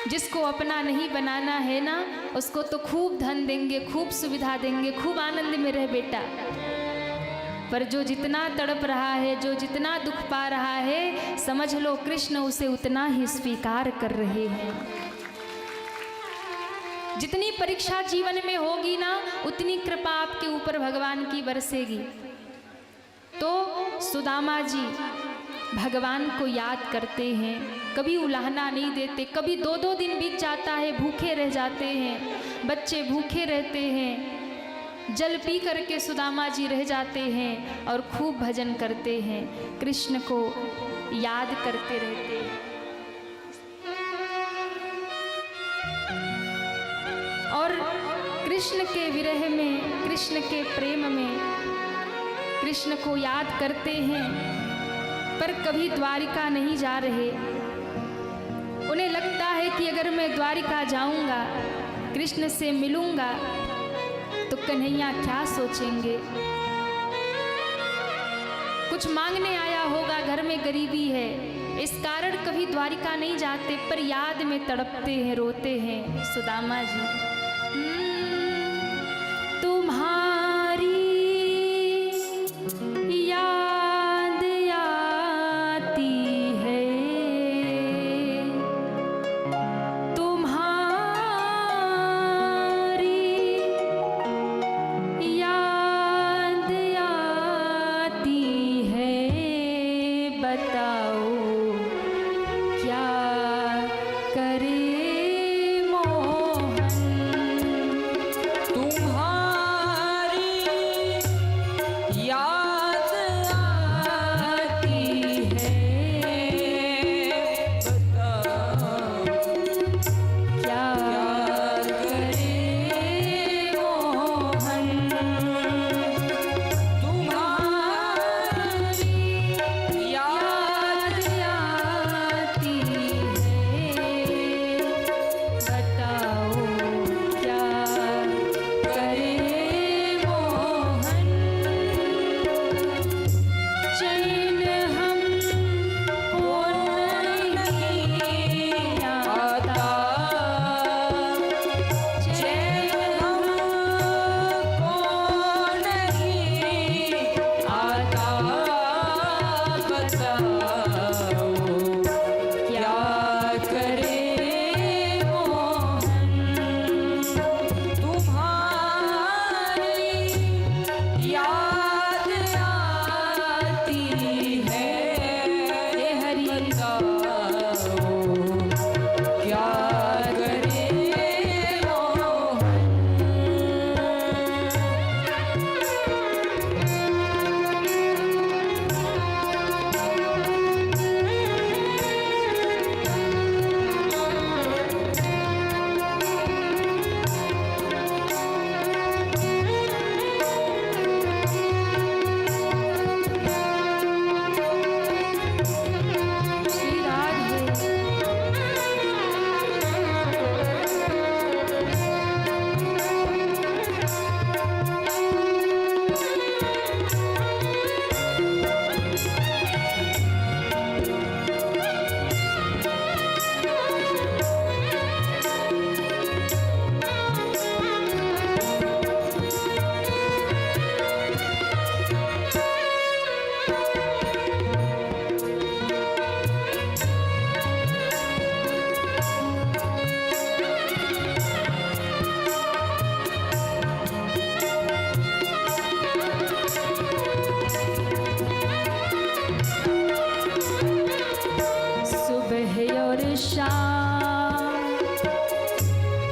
जिसको अपना नहीं बनाना है ना, उसको तो खूब धन देंगे, खूब सुविधा देंगे, खूब आनंद में रह बेटा। पर जो जितना तड़प रहा है, जो जितना दुख पा रहा है, समझ लो कृष्ण उसे उतना ही स्वीकार कर रहे हैं। जितनी परीक्षा जीवन में होगी ना, उतनी कृपा आपके ऊपर भगवान की बरसेगी। तो सुदामा जी भगवान को याद करते हैं, कभी उलाहना नहीं देते। कभी 2-2 दिन बीत जाता है, भूखे रह जाते हैं, बच्चे भूखे रहते हैं, जल पी करके सुदामा जी रह जाते हैं और खूब भजन करते हैं, कृष्ण को याद करते रहते हैं। और कृष्ण के विरह में, कृष्ण के प्रेम में कृष्ण को याद करते हैं पर कभी द्वारिका नहीं जा रहे। उन्हें लगता है कि अगर मैं द्वारिका जाऊंगा, कृष्ण से मिलूंगा, तो कन्हैया क्या सोचेंगे। कुछ मांगने आया होगा, घर में गरीबी है, इस कारण कभी द्वारिका नहीं जाते, पर याद में तड़पते हैं, रोते हैं सुदामा जी। तुम्हारी याद आती है, तुम्हारी याद आती है, बताओ क्या करे मोहन। तुम्हारी याद आती है, बताओ क्या करे मोहन। तुम्हारी याद आती है, बताओ क्या करे मोहन। चैन हम हो नहीं आता, चैन हमको नहीं आता, बताओ क्या करे मोहन। तुम्हारी याद आती है, हे हरि बताओ क्या करे मोहन। श्री राधे। सुबह और शाम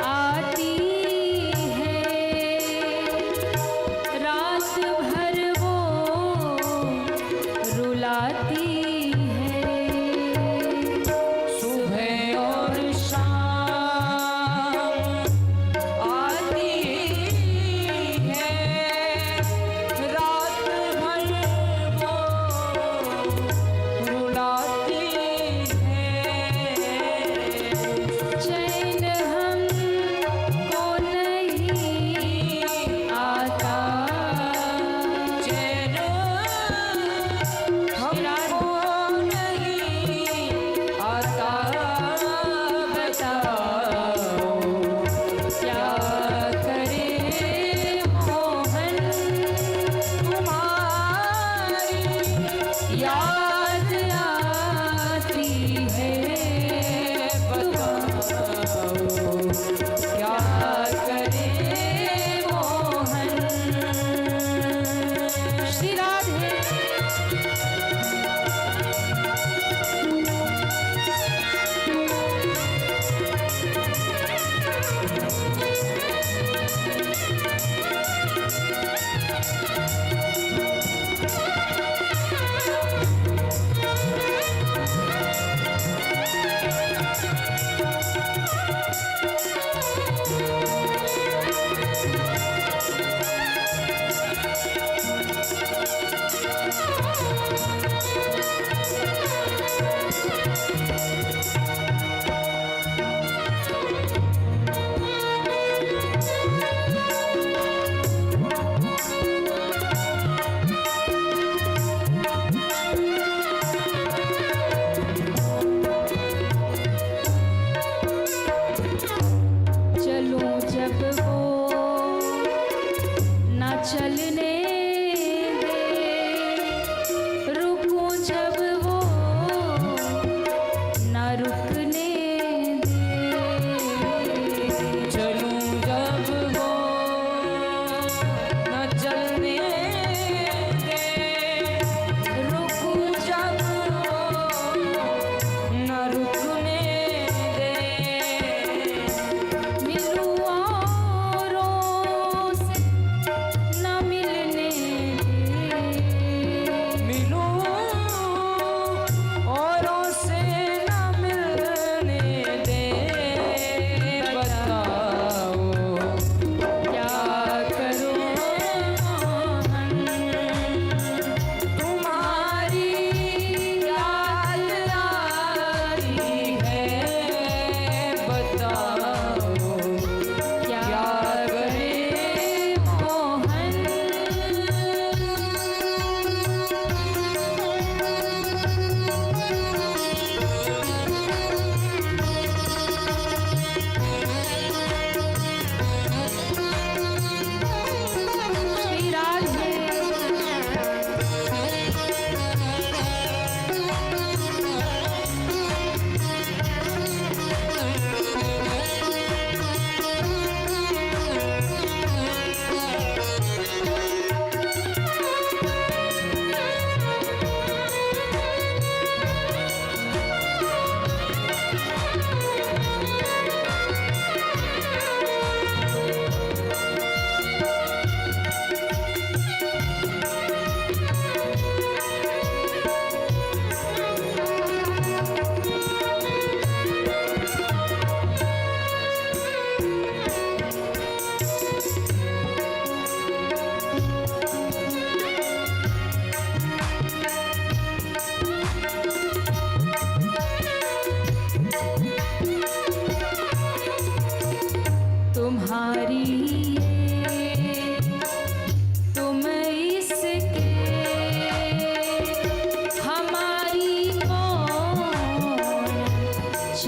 आती है, रात भर वो रुलाती है। सुबह और शाम आती है, रात भर वो रुलाती है। चैन हमको नहीं आता, चैन हमको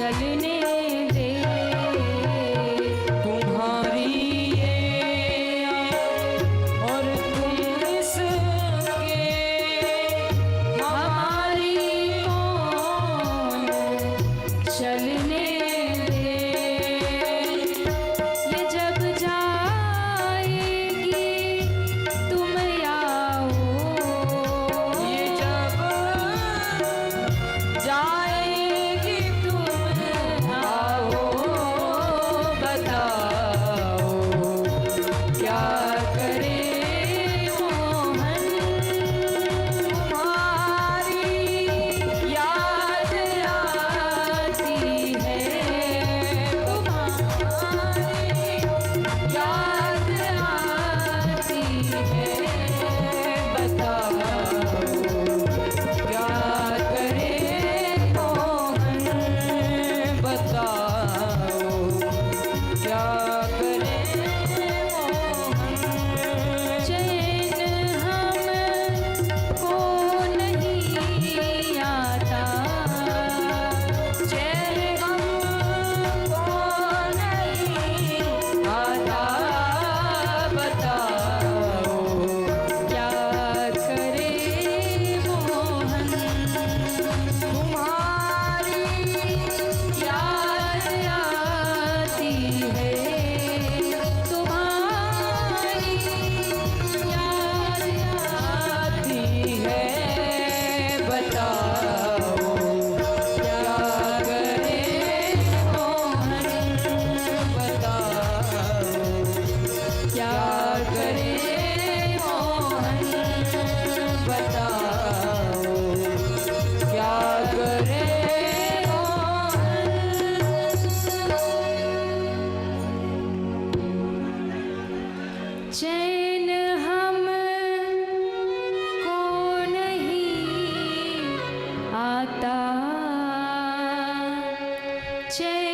चलने दे। तुम्हारी ये और तुम इसके, हमारी कौन चलने दे। ये जब जाएगी तुम आओ, ये जब जाएगी तुम आओ, बताओ क्या करे मोहन। तुम्हारी याद आती है, तुम्हारी याद आती है, बताओ क्या करे मोहन, बताओ क्या करे मोहन। चैन हमको नहीं आता, चैन हमको नहीं आता, बताओ क्या करे मोहन। तुम्हारी याद आती है, तुम्हारी याद आती है, बताओ क्या करे मोहन, बताओ क्या करे मोहन, बताओ क्या करे मोहन। चैन हमको नहीं आता, चैन